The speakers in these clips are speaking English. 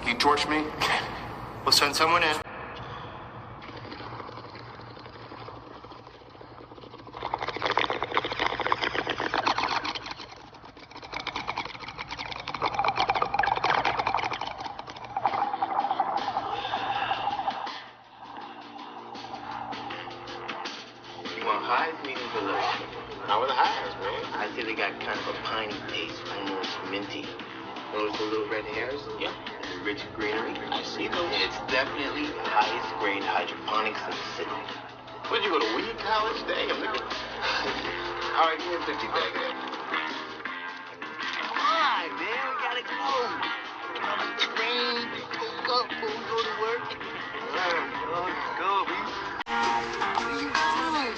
You torch me? We'll send someone in. You want highs, mediums, or lows? How are the highs, man? I say they got kind of a piney taste, almost minty. Those the little red hairs? Yeah. And the rich greenery? I see those. It's definitely the highest grade hydroponics in the city. Where'd you go to weed college? Damn, nigga. All right, give me a 50 bag of that. Come on, man, we gotta go. The rain, woke up, before we go to work. All right, let's go, Where you going?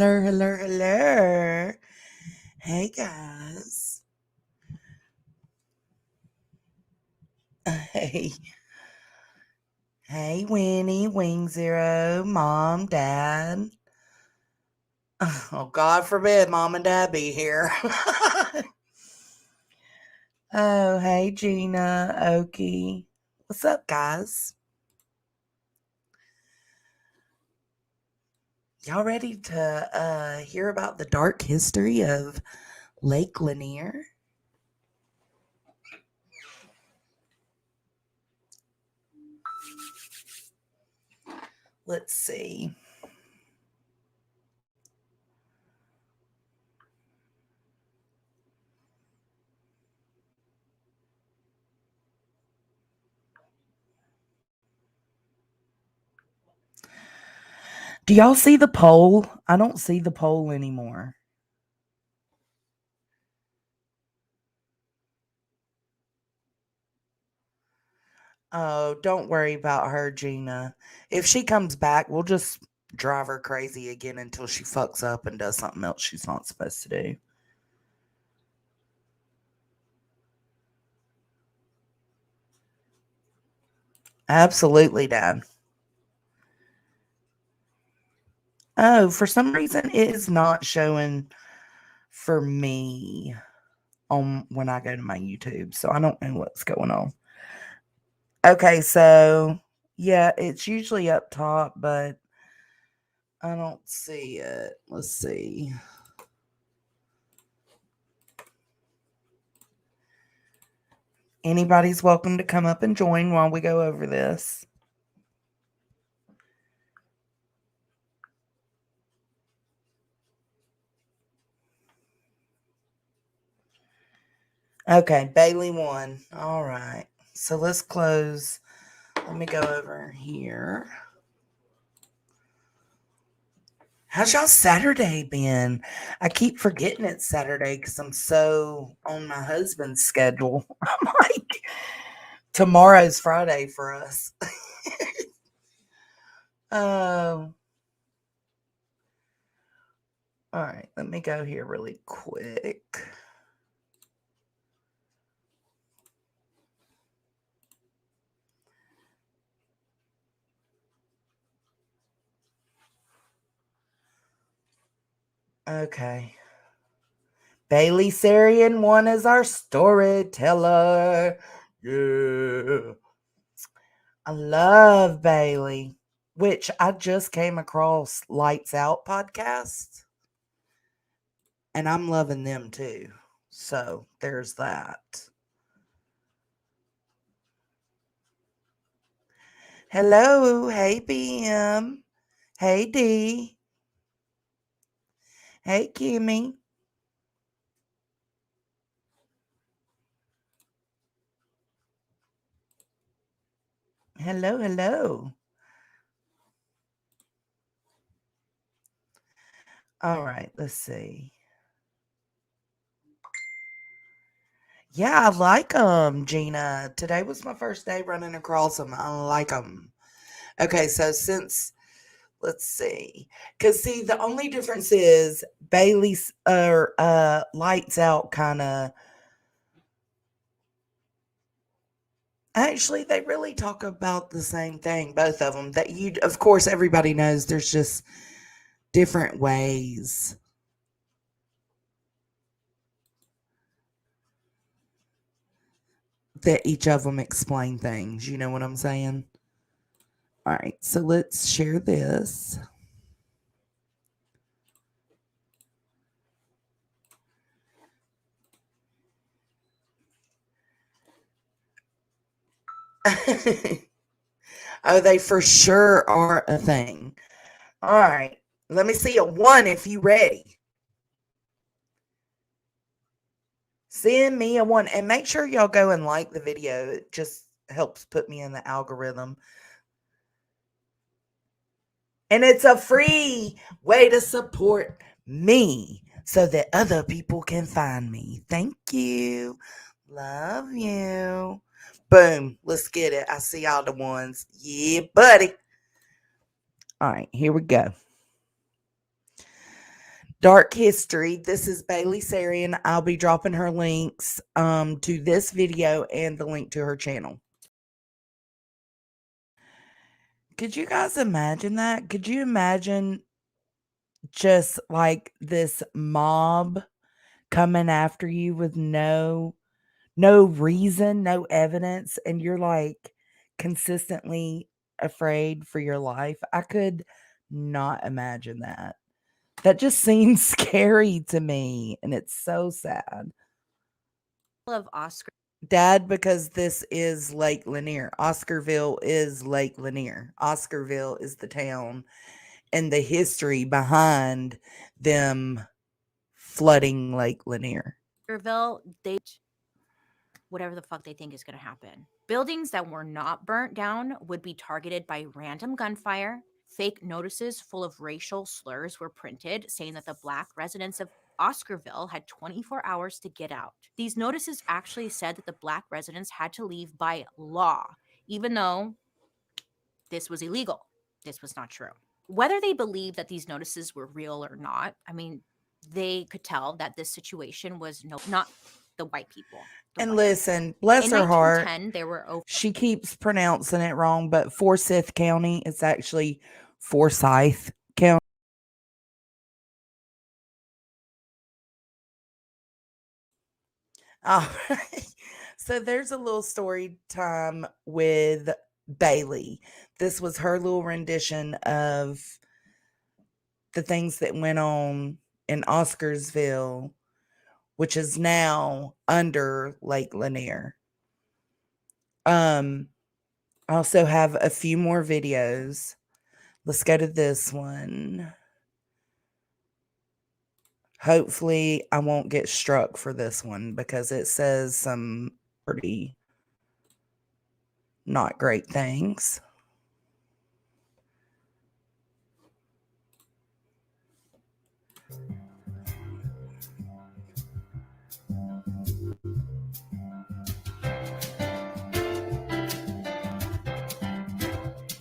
Hello. Hey guys. Hey. Hey Winnie, Wing Zero, Mom, Dad. Oh, God forbid Mom and Dad be here. Oh, hey Gina, Okie. What's up, guys? Y'all ready to hear about the dark history of Lake Lanier? Let's see. Do y'all see the poll? I don't see the poll anymore. Oh, don't worry about her, Gina. If she comes back, we'll just drive her crazy again until she fucks up and does something else she's not supposed to do. Absolutely, Dad. Oh, for some reason, it is not showing for me on when I go to my YouTube, so I don't know what's going on. Okay, so yeah, it's usually up top, but I don't see it. Let's see. Anybody's welcome to come up and join while we go over this. Okay, Bailey won. All right. So let's close. Let me go over here. How's y'all Saturday been? I keep forgetting it's Saturday because I'm so on my husband's schedule. I'm like, tomorrow's Friday for us. Oh. All right, let me go here really quick. Okay. Bailey Sarian one is our storyteller. Yeah. I love Bailey, which I just came across Lights Out podcast, and I'm loving them too. So there's that. Hello. Hey, BM. Hey, D. Hey, Kimmy. Hello, hello. All right, let's see. Yeah, I like them, Gina. Today was my first day running across them. I like them. Okay, so let's see. Because, see, the only difference is Bailey's Lights Out kind of. Actually, they really talk about the same thing, both of them. That you, of course, everybody knows there's just different ways that each of them explain things. You know what I'm saying? All right, so let's share this. Oh, they for sure are a thing. All right, let me see a 1 if you ready. Send me a 1 and make sure y'all go and like the video. It just helps put me in the algorithm. And it's a free way to support me so that other people can find me. Thank you. Love you. Boom. Let's get it. I see all the ones. Yeah, buddy. All right, here we go. Dark History. This is Bailey Sarian. I'll be dropping her links to this video and the link to her channel. Could you guys imagine that? Could you imagine just like this mob coming after you with no reason, no evidence, and you're like consistently afraid for your life? I could not imagine that. That just seems scary to me, and it's so sad. Of Oscar. Dad, because this is Lake Lanier. Oscarville is Lake Lanier. Oscarville is the town and the history behind them flooding Lake Lanier. Oscarville, they whatever the fuck they think is going to happen. Buildings that were not burnt down would be targeted by random gunfire. Fake notices full of racial slurs were printed saying that the Black residents of Oscarville had 24 hours to get out. These notices actually said that the Black residents had to leave by law, even though this was illegal. This was not true. Whether they believe that these notices were real or not, I mean, they could tell that this situation was not the white people. And listen, bless her heart. There were she keeps pronouncing it wrong, but Forsyth County, it's actually Forsyth County. All right. So there's a little story time with Bailey. This was her little rendition of the things that went on in Oscarsville, which is now under Lake Lanier. I also have a few more videos. Let's go to this one. Hopefully I won't get struck for this one because it says some pretty not great things.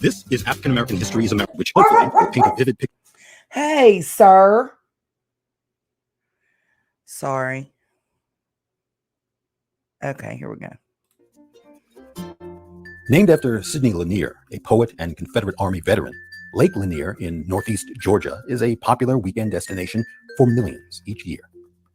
This is African American History is America, which hopefully will paint a vivid picture. Hey, sir. Sorry. Okay, here we go. Named after Sidney Lanier, a poet and Confederate Army veteran, Lake Lanier in northeast Georgia is a popular weekend destination for millions each year.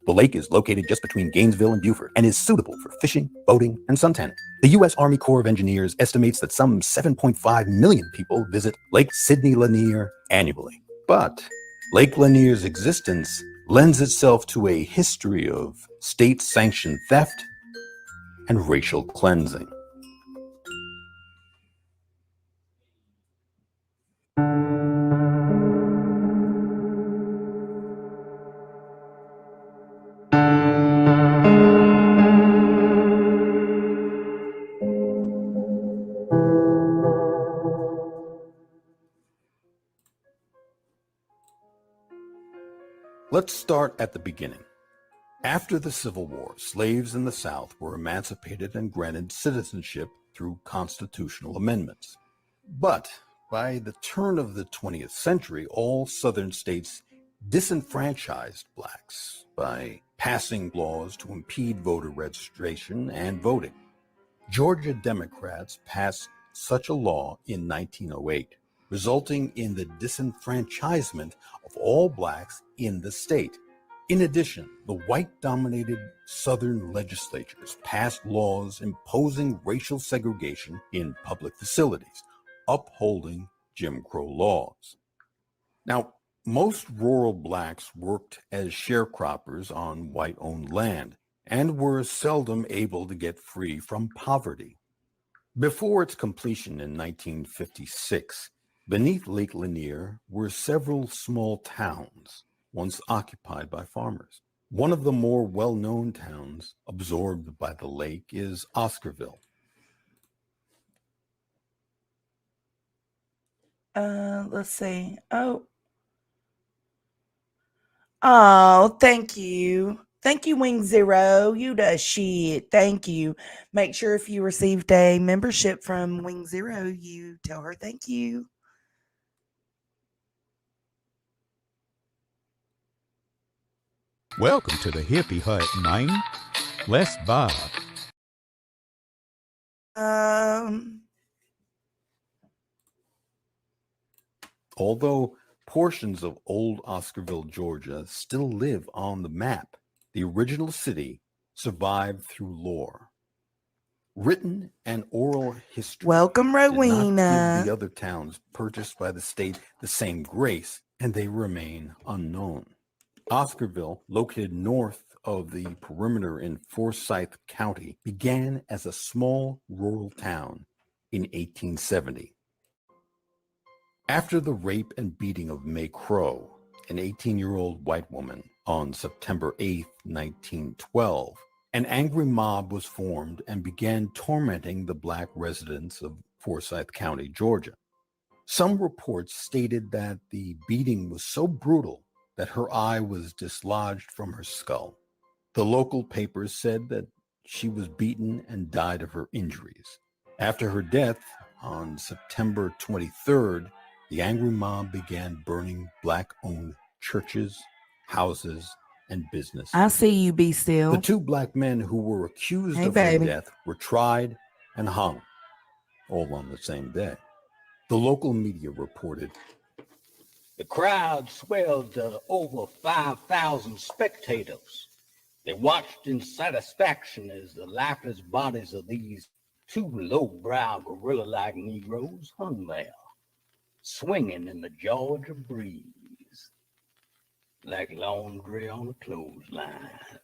The lake is located just between Gainesville and Beaufort and is suitable for fishing, boating, and suntanning. The U.S. Army Corps of Engineers estimates that some 7.5 million people visit Lake Lanier annually. But Lake Lanier's existence lends itself to a history of state-sanctioned theft and racial cleansing. Let's start at the beginning. After the Civil War, slaves in the South were emancipated and granted citizenship through constitutional amendments. But by the turn of the 20th century, all Southern states disenfranchised blacks by passing laws to impede voter registration and voting. Georgia Democrats passed such a law in 1908, resulting in the disenfranchisement of all blacks in the state. In addition, the white-dominated Southern legislatures passed laws imposing racial segregation in public facilities, upholding Jim Crow laws. Now, most rural blacks worked as sharecroppers on white-owned land and were seldom able to get free from poverty. Before its completion in 1956, beneath Lake Lanier were several small towns, once occupied by farmers. One of the more well-known towns absorbed by the lake is Oscarville. Let's see. Oh, thank you. Thank you, Wing Zero. You the shit. Thank you. Make sure if you received a membership from Wing Zero, you tell her thank you. Welcome to the hippie hut, man. Let's vibe. Although portions of old Oscarville, Georgia still live on the map, the original city survived through lore. Written and oral history Welcome, did not give Rowena. the other towns purchased by the state the same grace, and they remain unknown. Oscarville, located north of the perimeter in Forsyth County, began as a small rural town in 1870. After the rape and beating of May Crow, an 18-year-old white woman, on September 8, 1912, an angry mob was formed and began tormenting the black residents of Forsyth County, Georgia. Some reports stated that the beating was so brutal that her eye was dislodged from her skull. The local papers said that she was beaten and died of her injuries. After her death, on September 23rd, the angry mob began burning black-owned churches, houses, and businesses. I see you, Be Still. The two black men who were accused Hey, of baby. her death were tried and hung, all on the same day. The local media reported, "The crowd swelled to over 5,000 spectators. They watched in satisfaction as the lifeless bodies of these two low-brow gorilla-like Negroes hung there, swinging in the Georgia breeze like laundry on a clothesline."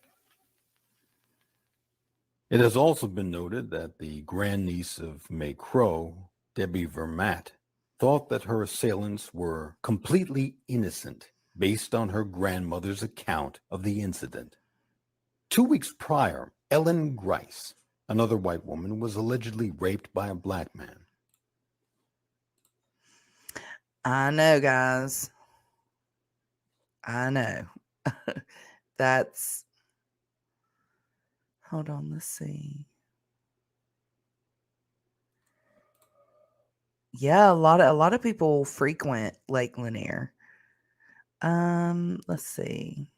It has also been noted that the grandniece of May Crow, Debbie Vermaat, thought that her assailants were completely innocent based on her grandmother's account of the incident. 2 weeks prior, Ellen Grice, another white woman, was allegedly raped by a black man. I know, guys. I know. That's. Hold on, let's see. Yeah, a lot of people frequent Lake Lanier. Let's see.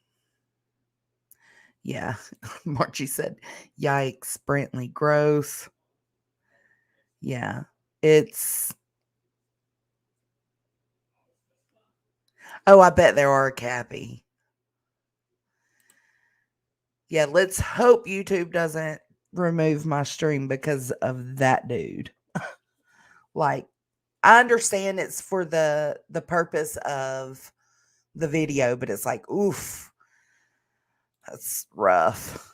Yeah, Margie said, "Yikes, Brantley, gross." Yeah, it's. Oh, I bet there are, Cappy. Yeah, let's hope YouTube doesn't remove my stream because of that dude. Like, I understand it's for the purpose of the video, but it's like, oof, that's rough.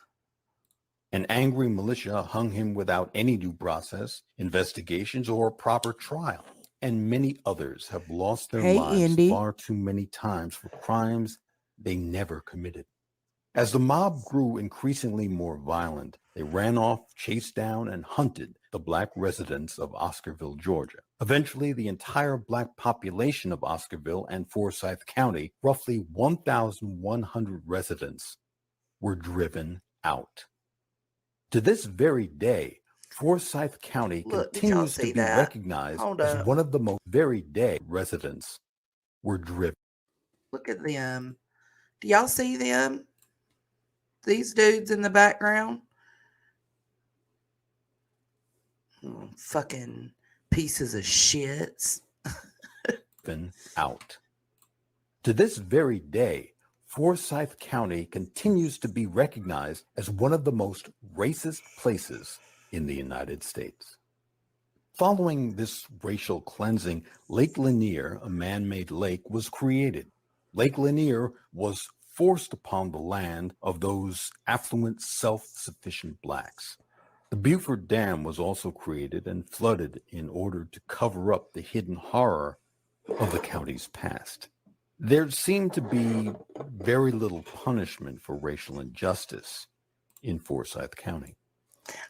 An angry militia hung him without any due process, investigations, or proper trial. And many others have lost their Hey, lives Andy. far too many times for crimes they never committed. As the mob grew increasingly more violent, they ran off, chased down, and hunted the Black residents of Oscarville, Georgia. Eventually, the entire Black population of Oscarville and Forsyth County, roughly 1,100 residents, were driven out. To this very day, Forsyth County Look, did y'all continues to see be that? recognized Hold as up. one of the most very day residents were driven. Look at them. Do y'all see them? These dudes in the background? Oh, fucking pieces of shits. Out. To this very day, Forsyth County continues to be recognized as one of the most racist places in the United States. Following this racial cleansing, Lake Lanier, a man-made lake, was created. Lake Lanier was forced upon the land of those affluent, self-sufficient blacks. The Beaufort Dam was also created and flooded in order to cover up the hidden horror of the county's past. There seemed to be very little punishment for racial injustice in Forsyth County.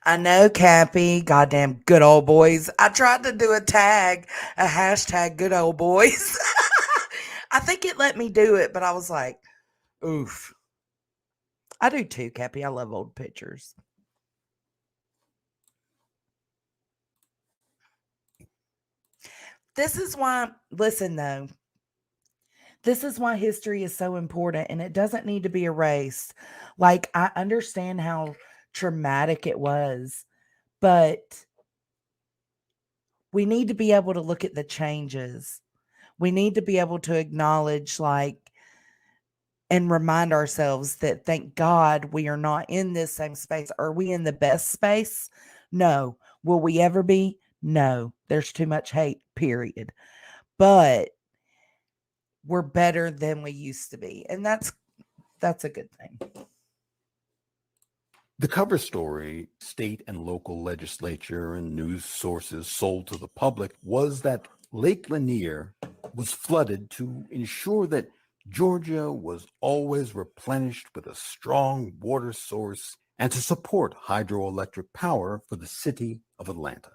I know, Cappy. Goddamn good old boys. I tried to do a hashtag good old boys. I think it let me do it, but I was like, oof. I do too, Cappy. I love old pictures. This is why, listen though, this is why history is so important and it doesn't need to be erased. Like, I understand how traumatic it was, but we need to be able to look at the changes. We need to be able to acknowledge, like, and remind ourselves that thank God we are not in this same space. Are we in the best space? No. Will we ever be? No. There's too much hate, period. But we're better than we used to be. And that's a good thing. The cover story, state and local legislature and news sources sold to the public, was that Lake Lanier was flooded to ensure that Georgia was always replenished with a strong water source and to support hydroelectric power for the city of Atlanta.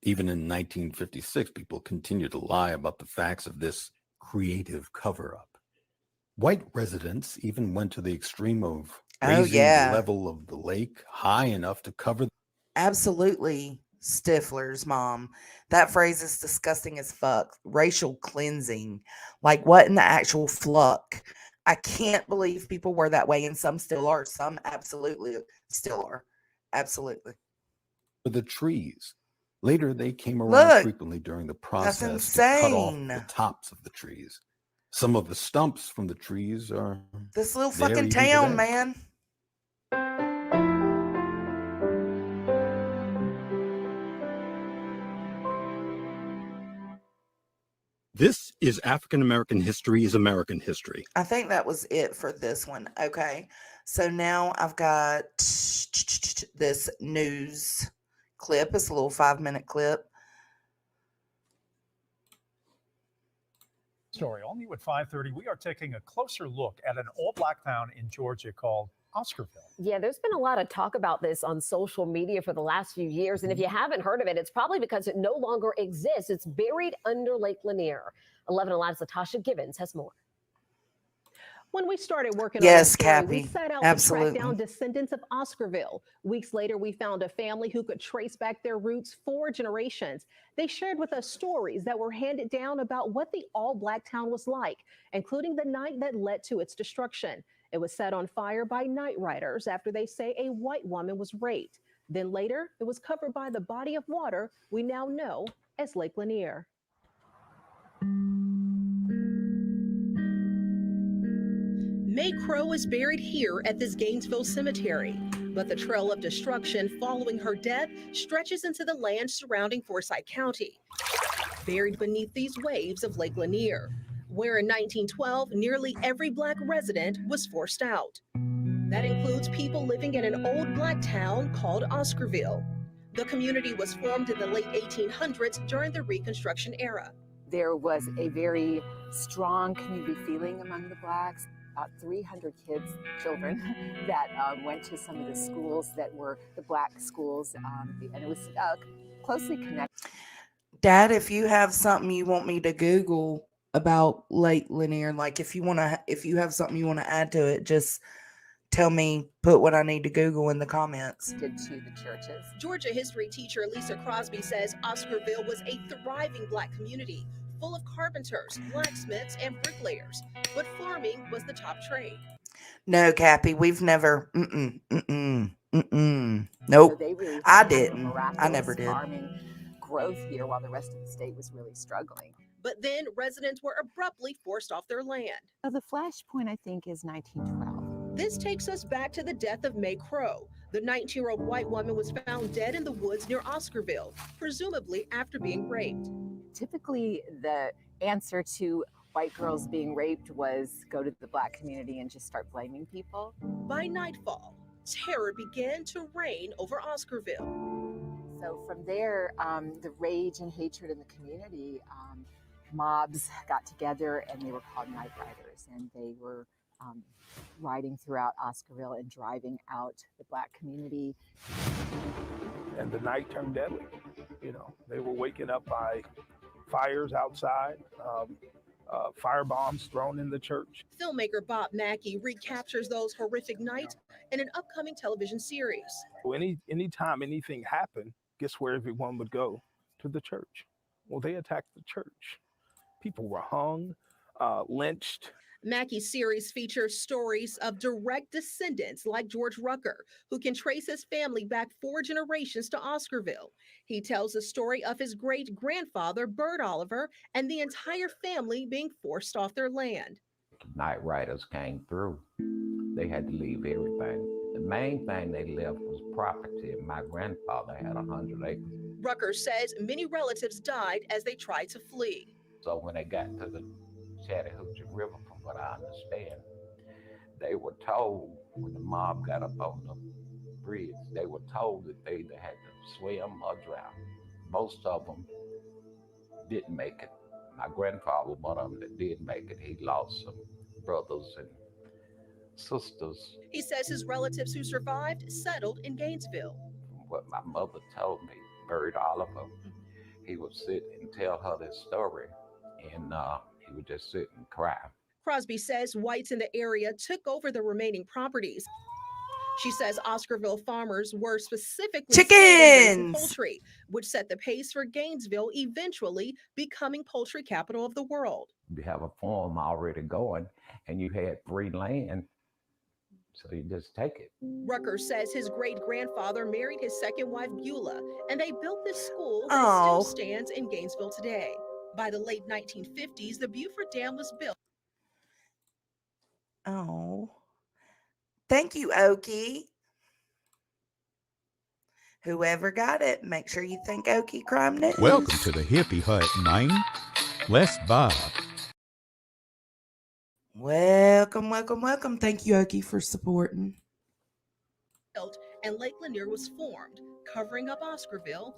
Even in 1956, people continued to lie about the facts of this creative cover-up. White residents even went to the extreme of raising the level of the lake high enough to cover. Absolutely, Stifler's mom. That phrase is disgusting as fuck. Racial cleansing. Like, what in the actual fuck? I can't believe people were that way, and some still are. Some absolutely still are. Absolutely. The trees. Later, they came around frequently during the That's process to cut off insane. the tops of the trees. Some of the stumps from the trees are This little there fucking even town, today. man. This is African American History is American History. I think that was it for this one. Okay. So now I've got this news clip. It's a little 5-minute clip. Story. All new at 5:30, we are taking a closer look at an all-black town in Georgia called Oscarville. Yeah, there's been a lot of talk about this on social media for the last few years. And if you haven't heard of it, it's probably because it no longer exists. It's buried under Lake Lanier. 11 Alive's Latasha Gibbons has more. When we started working on this story, Cappy. we set out to track down descendants of Oscarville. Weeks later, we found a family who could trace back their roots 4 generations. They shared with us stories that were handed down about what the all-black town was like, including the night that led to its destruction. It was set on fire by night riders after they say a white woman was raped. Then later, it was covered by the body of water we now know as Lake Lanier. May Crow is buried here at this Gainesville cemetery, but the trail of destruction following her death stretches into the land surrounding Forsyth County, buried beneath these waves of Lake Lanier, where in 1912, nearly every Black resident was forced out. That includes people living in an old Black town called Oscarville. The community was formed in the late 1800s during the Reconstruction era. There was a very strong community feeling among the Blacks. About 300 children that went to some of the schools that were the Black schools, and it was closely connected. Dad, if you have something you want me to Google about Lake Lanier, like if you have something you want to add to it, just tell me, put what I need to Google in the comments. To the churches. Georgia history teacher Lisa Crosby says Oscarville was a thriving Black community, full of carpenters, blacksmiths, and bricklayers, but farming was the top trade. No, Cappy, we've never, nope, So they really I had didn't, I miraculous never did. Farming growth here while the rest of the state was really struggling. But then residents were abruptly forced off their land. So the flashpoint, I think, is 1912. This takes us back to the death of May Crow. The 19-year-old white woman was found dead in the woods near Oscarville, presumably after being raped. Typically, the answer to white girls being raped was go to the Black community and just start blaming people. By nightfall, terror began to reign over Oscarville. So from there, the rage and hatred in the community, mobs got together and they were called night riders, and they were riding throughout Oscarville and driving out the Black community. And the night turned deadly. You know, they were waking up by fires outside, fire bombs thrown in the church. Filmmaker Bob Mackey recaptures those horrific nights in an upcoming television series. Anytime anything happened, guess where everyone would go? To the church. Well, they attacked the church. People were hung, lynched. Mackey's series features stories of direct descendants like George Rucker, who can trace his family back 4 generations to Oscarville. He tells the story of his great-grandfather, Bert Oliver, and the entire family being forced off their land. Night riders came through. They had to leave everything. The main thing they left was property. My grandfather had 100 acres. Rucker says many relatives died as they tried to flee. So when they got to the Chattahoochee River, from what I understand, they were told, when the mob got up on the bridge, they were told that they either had to swim or drown. Most of them didn't make it. My grandfather was one of them that did make it. He lost some brothers and sisters. He says his relatives who survived settled in Gainesville. From what my mother told me, Bert Oliver, he would sit and tell her this story, and he would just sit and cry. Crosby says whites in the area took over the remaining properties. She says Oscarville farmers were specifically chickens, poultry, which set the pace for Gainesville eventually becoming poultry capital of the world. You have a farm already going, and you had free land, so you just take it. Rucker says his great-grandfather married his second wife, Beulah, and they built this school that still stands in Gainesville today. By the late 1950s, the Buford Dam was built. Oh, thank you, Okie. Whoever got it, make sure you thank Okie Crime News. Welcome to the Hippie Hut 9. Let's vibe. Welcome, welcome, welcome. Thank you, Okie, for supporting. And Lake Lanier was formed, covering up Oscarville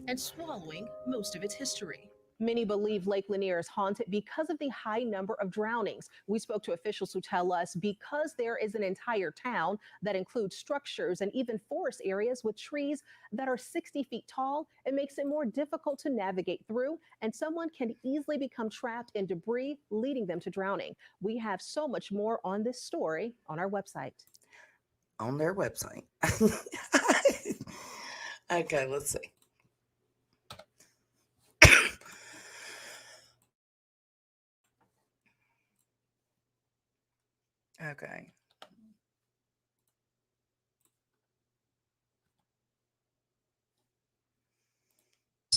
and swallowing most of its history. Many believe Lake Lanier is haunted because of the high number of drownings. We spoke to officials who tell us because there is an entire town that includes structures and even forest areas with trees that are 60 feet tall, it makes it more difficult to navigate through, and someone can easily become trapped in debris, leading them to drowning. We have so much more on this story on our website. On their website. Okay, let's see. Okay.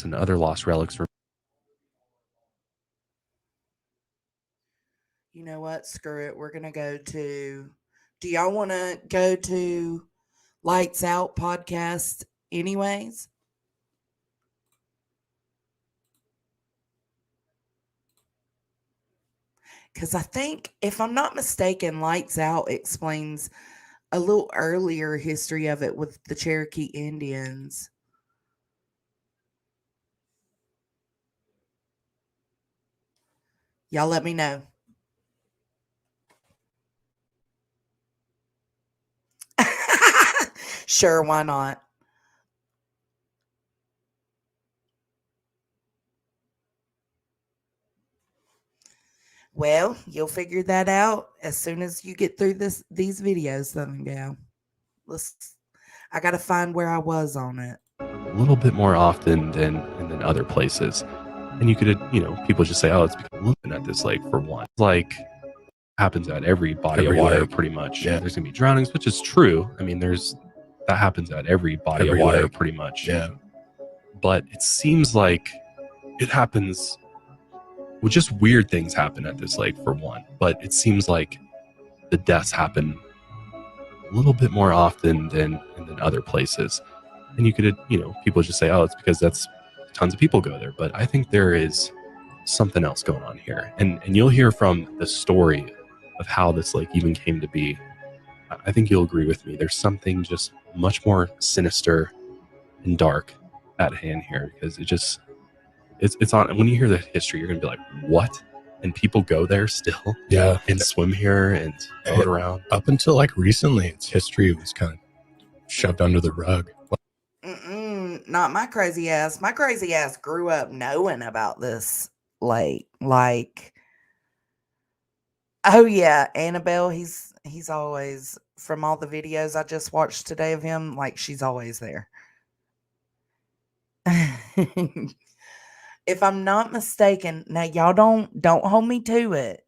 And other lost relics. know what? Screw it. We're going to go to. Do y'all want to go to Lights Out podcast anyways? Because I think, if I'm not mistaken, Lights Out explains a little earlier history of it with the Cherokee Indians. Y'all let me know. Sure, why not? Well, you'll figure that out as soon as you get through these videos, Southern Gal. I gotta find where I was on it. A little bit more often than other places. And you could, people just say, oh, it's because I'm looking at this lake for one. Like, happens at every body of water, pretty much. Yeah. There's gonna be drownings, which is true. I mean, that happens at every body of water, pretty much. Yeah. But it seems like it happens. Well, just weird things happen at this lake for one. But it seems like the deaths happen a little bit more often than other places. And you could, people just say, oh, it's because tons of people go there. But I think there is something else going on here. And you'll hear from the story of how this lake even came to be. I think you'll agree with me. There's something just much more sinister and dark at hand here, because it's on. When you hear the history, you're gonna be like, what? And people go there still, yeah, and swim here and float around. Up until like recently, its history was kind of shoved under the rug. Not my crazy ass. My crazy ass grew up knowing about this lake. Like, oh yeah, Annabelle. He's always, from all the videos I just watched today of him, like, she's always there. If I'm not mistaken, now y'all don't hold me to it,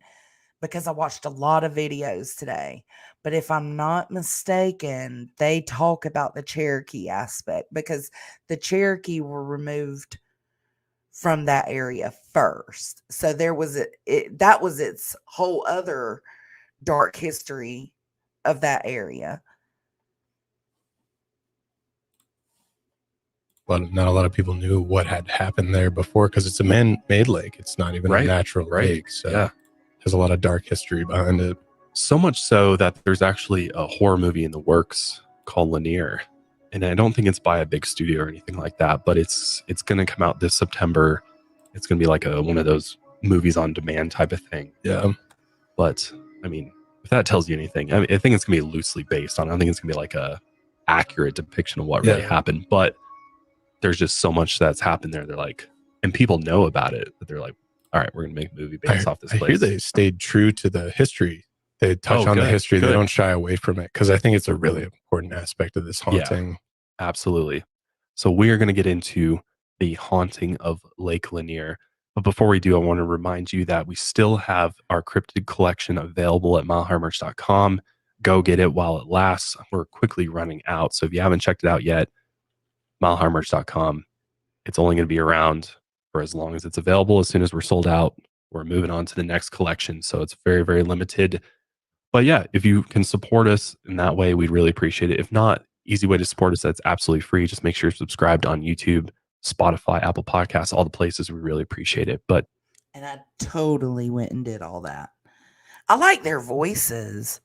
because I watched a lot of videos today. But if I'm not mistaken, they talk about the Cherokee aspect, because the Cherokee were removed from that area first. So there was that was its whole other dark history of that area. Well, not a lot of people knew what had happened there before, because it's a man-made lake. It's not even a natural lake. So there's a lot of dark history behind it. So much so that there's actually a horror movie in the works called Lanier. And I don't think it's by a big studio or anything like that, but it's going to come out this September. It's going to be like one of those movies on demand type of thing. Yeah. But I mean, if that tells you anything, I think it's going to be loosely based on. I don't think it's going to be like a accurate depiction of what really happened. But there's just so much that's happened there. They're like, and people know about it, that they're like, all right, we're going to make a movie based off this place. I hear they stayed true to the history. They touch on the history. They don't shy away from it, because I think it's a really important aspect of this haunting. Yeah, absolutely. So we are going to get into the haunting of Lake Lanier. But before we do, I want to remind you that we still have our cryptid collection available at milehighmerch.com. Go get it while it lasts. We're quickly running out. So if you haven't checked it out yet, milehighmerch.com. It's only going to be around for as long as it's available. As soon as we're sold out, we're moving on to the next collection. So it's very, very limited. But yeah, if you can support us in that way, we'd really appreciate it. If not, easy way to support us that's absolutely free. Just make sure you're subscribed on YouTube, Spotify, Apple Podcasts, all the places. We really appreciate it. And I totally went and did all that. I like their voices.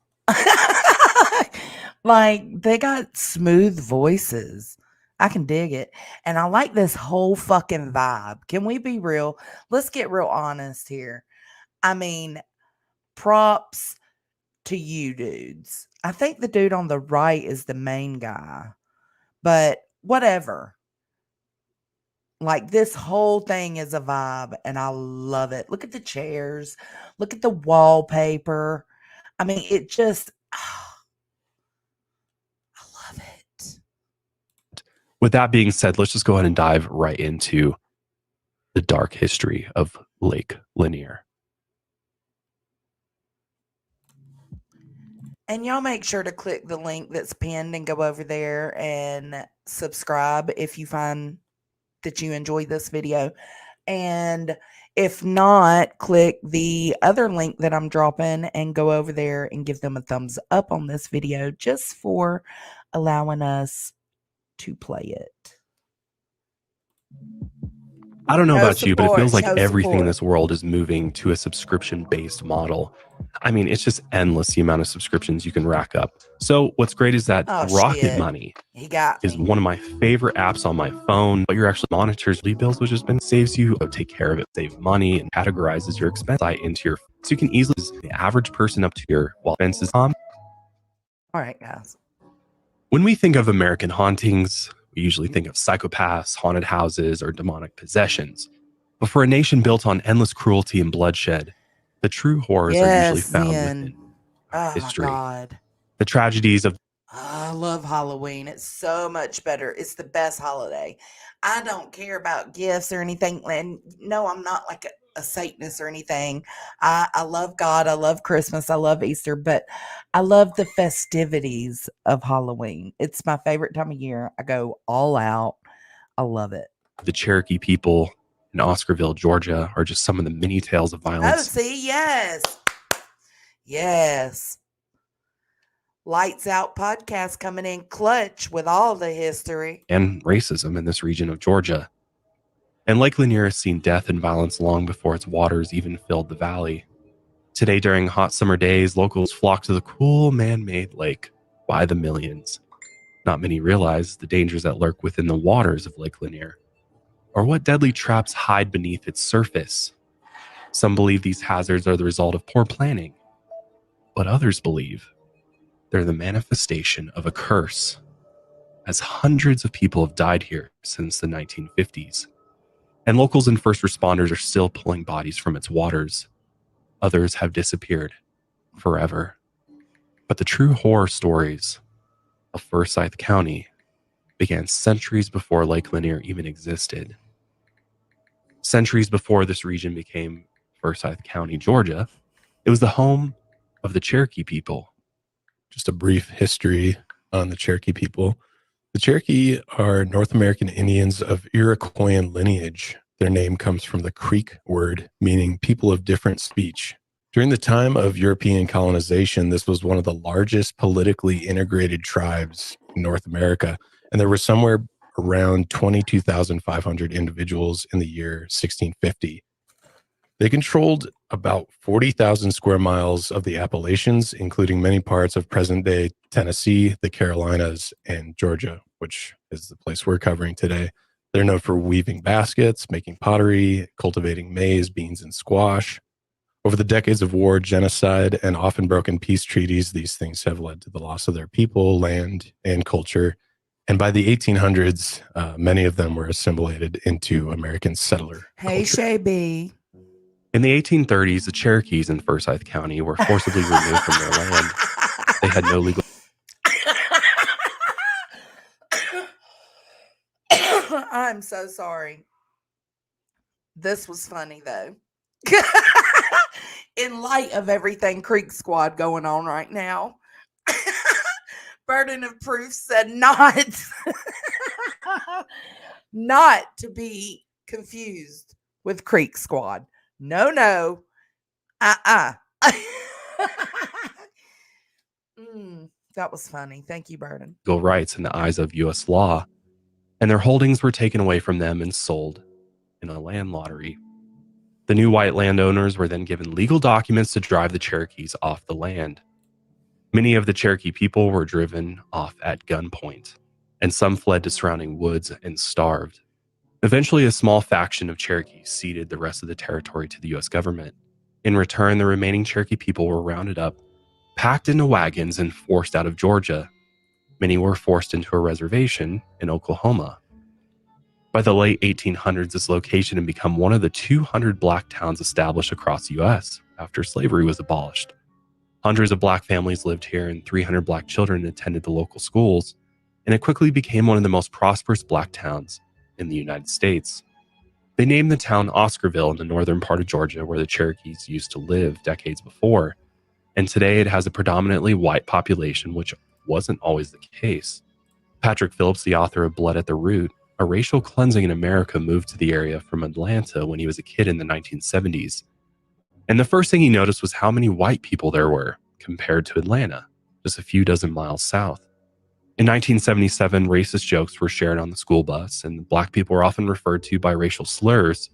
Like, they got smooth voices. I can dig it. And I like this whole fucking vibe. Can we be real? Let's get real honest here. I mean, props to you dudes. I think the dude on the right is the main guy, but whatever. Like, this whole thing is a vibe, and I love it. Look at the chairs. Look at the wallpaper. I mean, it just, I love it. With that being said, let's just go ahead and dive right into the dark history of Lake Lanier. And y'all make sure to click the link that's pinned and go over there and subscribe if you find that you enjoy this video. And If not, click the other link that I'm dropping and go over there and give them a thumbs up on this video just for allowing us to play it. I don't know Show about you, but it feels support, like show everything in support. this world is moving to a subscription-based model. I mean, it's just endless the amount of subscriptions you can rack up. So what's great is that Oh, Rocket shit. Money He got is me. one of my favorite apps on my phone, but you're actually monitors bills, which has been saves you take care of it, save money, and categorizes your expense into your, so you can easily the average person up to your expenses. All right, guys. When we think of American hauntings, we usually think of psychopaths, haunted houses, or demonic possessions. But for a nation built on endless cruelty and bloodshed, the true horrors are usually found within Oh history. my God. The tragedies of I love Halloween. It's so much better. It's the best holiday. I don't care about gifts or anything. And no, I'm not like a Satanist or anything. I love God. I love Christmas. I love Easter, but I love the festivities of Halloween. It's my favorite time of year. I go all out. I love it. the Cherokee people in Oscarville, Georgia, are just some of the many tales of Oh, violence see, yes. Yes. Lights Out podcast coming in clutch with all the history. and racism in this region of Georgia. And Lake Lanier has seen death and violence long before its waters even filled the valley. Today, during hot summer days, locals flock to the cool man-made lake by the millions. Not many realize the dangers that lurk within the waters of Lake Lanier, or what deadly traps hide beneath its surface. Some believe these hazards are the result of poor planning, but others believe they're the manifestation of a curse, as hundreds of people have died here since the 1950s. And locals and first responders are still pulling bodies from its waters. Others have disappeared forever. But the true horror stories of Forsyth County began centuries before Lake Lanier even existed. Centuries before this region became Forsyth County, Georgia, it was the home of the Cherokee people. Just a brief history on the Cherokee people. The Cherokee are North American Indians of Iroquoian lineage. Their name comes from the Creek word, meaning people of different speech. During the time of European colonization, this was one of the largest politically integrated tribes in North America, and there were somewhere around 22,500 individuals in the year 1650. They controlled about 40,000 square miles of the Appalachians, including many parts of present-day Tennessee, the Carolinas, and Georgia, which is the place we're covering today. They're known for weaving baskets, making pottery, cultivating maize, beans, and squash. Over the decades of war, genocide, and often broken peace treaties, these things have led to the loss of their people, land, and culture. And by the 1800s, many of them were assimilated into American settler Hey, Shay B. In the 1830s, the Cherokees in Forsyth County were forcibly removed from their land. They had no legal... I'm so sorry. This was funny, though. In light of everything Creek Squad going on right now, Burden of Proof said not to be confused with Creek Squad. No. That was funny. Thank you, Burden. legal rights in the eyes of U.S. law, and their holdings were taken away from them and sold in a land lottery. The new white landowners were then given legal documents to drive the Cherokees off the land. Many of the Cherokee people were driven off at gunpoint, and some fled to surrounding woods and starved. Eventually, a small faction of Cherokees ceded the rest of the territory to the U.S. government. In return, the remaining Cherokee people were rounded up, packed into wagons, and forced out of Georgia. Many were forced into a reservation in Oklahoma. By the late 1800s, this location had become one of the 200 black towns established across the U.S. after slavery was abolished. Hundreds of black families lived here, and 300 black children attended the local schools, and it quickly became one of the most prosperous black towns in the United States. They named the town Oscarville in the northern part of Georgia, where the Cherokees used to live decades before, and today it has a predominantly white population, which wasn't always the case. Patrick Phillips, the author of Blood at the Root, a racial cleansing in America moved to the area from Atlanta when he was a kid in the 1970s. And the first thing he noticed was how many white people there were compared to Atlanta, just a few dozen miles south. In 1977, racist jokes were shared on the school bus, and black people were often referred to by racial slurs.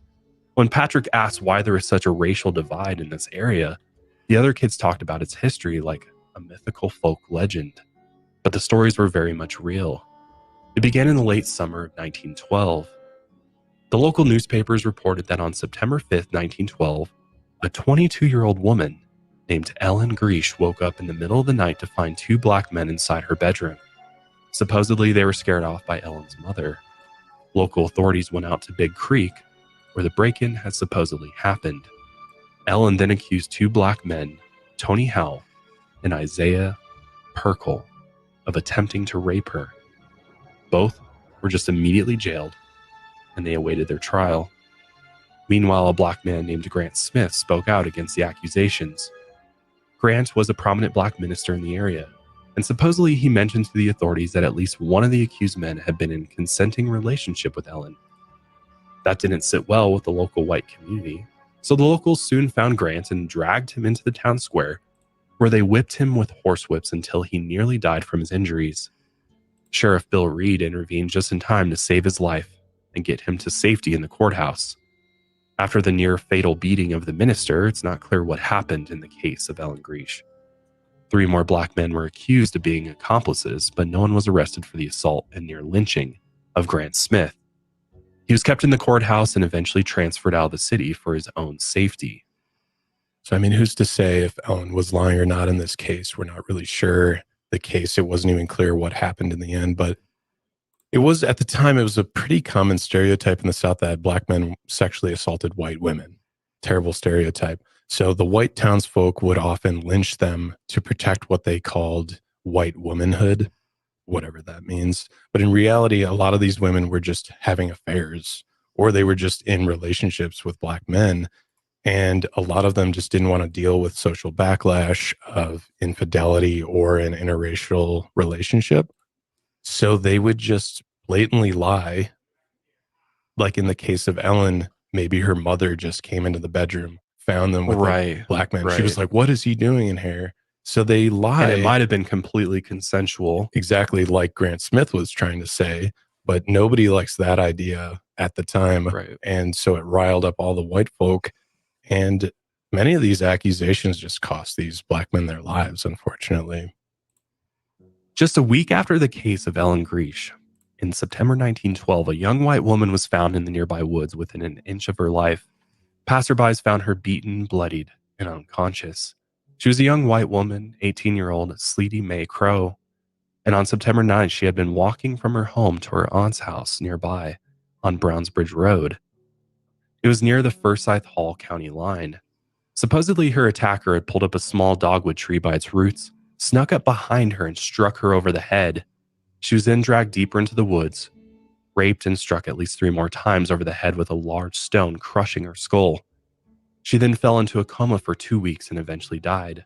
When Patrick asked why there was such a racial divide in this area, the other kids talked about its history like a mythical folk legend. But the stories were very much real. It began in the late summer of 1912. The local newspapers reported that on September 5th, 1912, a 22-year-old woman named Ellen Greesh woke up in the middle of the night to find two black men inside her bedroom. Supposedly, they were scared off by Ellen's mother. Local authorities went out to Big Creek, where the break-in had supposedly happened. Ellen then accused two black men, Tony Howell and Isaiah Perkle, of attempting to rape her. Both were just immediately jailed, and they awaited their trial. Meanwhile, a black man named Grant Smith spoke out against the accusations. Grant was a prominent black minister in the area, and supposedly he mentioned to the authorities that at least one of the accused men had been in a consenting relationship with Ellen. That didn't sit well with the local white community, so the locals soon found Grant and dragged him into the town square, where they whipped him with horsewhips until he nearly died from his injuries. Sheriff Bill Reed intervened just in time to save his life and get him to safety in the courthouse. After the near-fatal beating of the minister, it's not clear what happened in the case of Ellen Greesh. 3 more black men were accused of being accomplices, but no one was arrested for the assault and near lynching of Grant Smith. He was kept in the courthouse and eventually transferred out of the city for his own safety. So, I mean, who's to say if Ellen was lying or not in this case? We're not really sure. The case, it wasn't even clear what happened in the end, but it was, at the time, it was a pretty common stereotype in the South that black men sexually assaulted white women. Terrible stereotype. So the white townsfolk would often lynch them to protect what they called white womanhood, whatever that means. But in reality, a lot of these women were just having affairs, or they were just in relationships with black men. And a lot of them just didn't want to deal with social backlash of infidelity or an interracial relationship. So they would just blatantly lie. Like in the case of Ellen, maybe her mother just came into the bedroom, found them with a black man. She was like, "What is he doing in here?" So they lie. And it might have been completely consensual. Exactly like Grant Smith was trying to say, but nobody likes that idea at the time. And so it riled up all the white folk. And many of these accusations just cost these black men their lives, unfortunately. Just a week after the case of Ellen Greesh, in September 1912, a young white woman was found in the nearby woods within an inch of her life. Passerbys found her beaten, bloodied, and unconscious. She was a young white woman, 18-year-old Sleety Mae Crow, and on September 9th, she had been walking from her home to her aunt's house nearby on Brownsbridge Road. It was near the Forsyth Hall County line. Supposedly, her attacker had pulled up a small dogwood tree by its roots, snuck up behind her, and struck her over the head. She was then dragged deeper into the woods, raped, and struck at least 3 more times over the head with a large stone, crushing her skull. She then fell into a coma for 2 weeks and eventually died.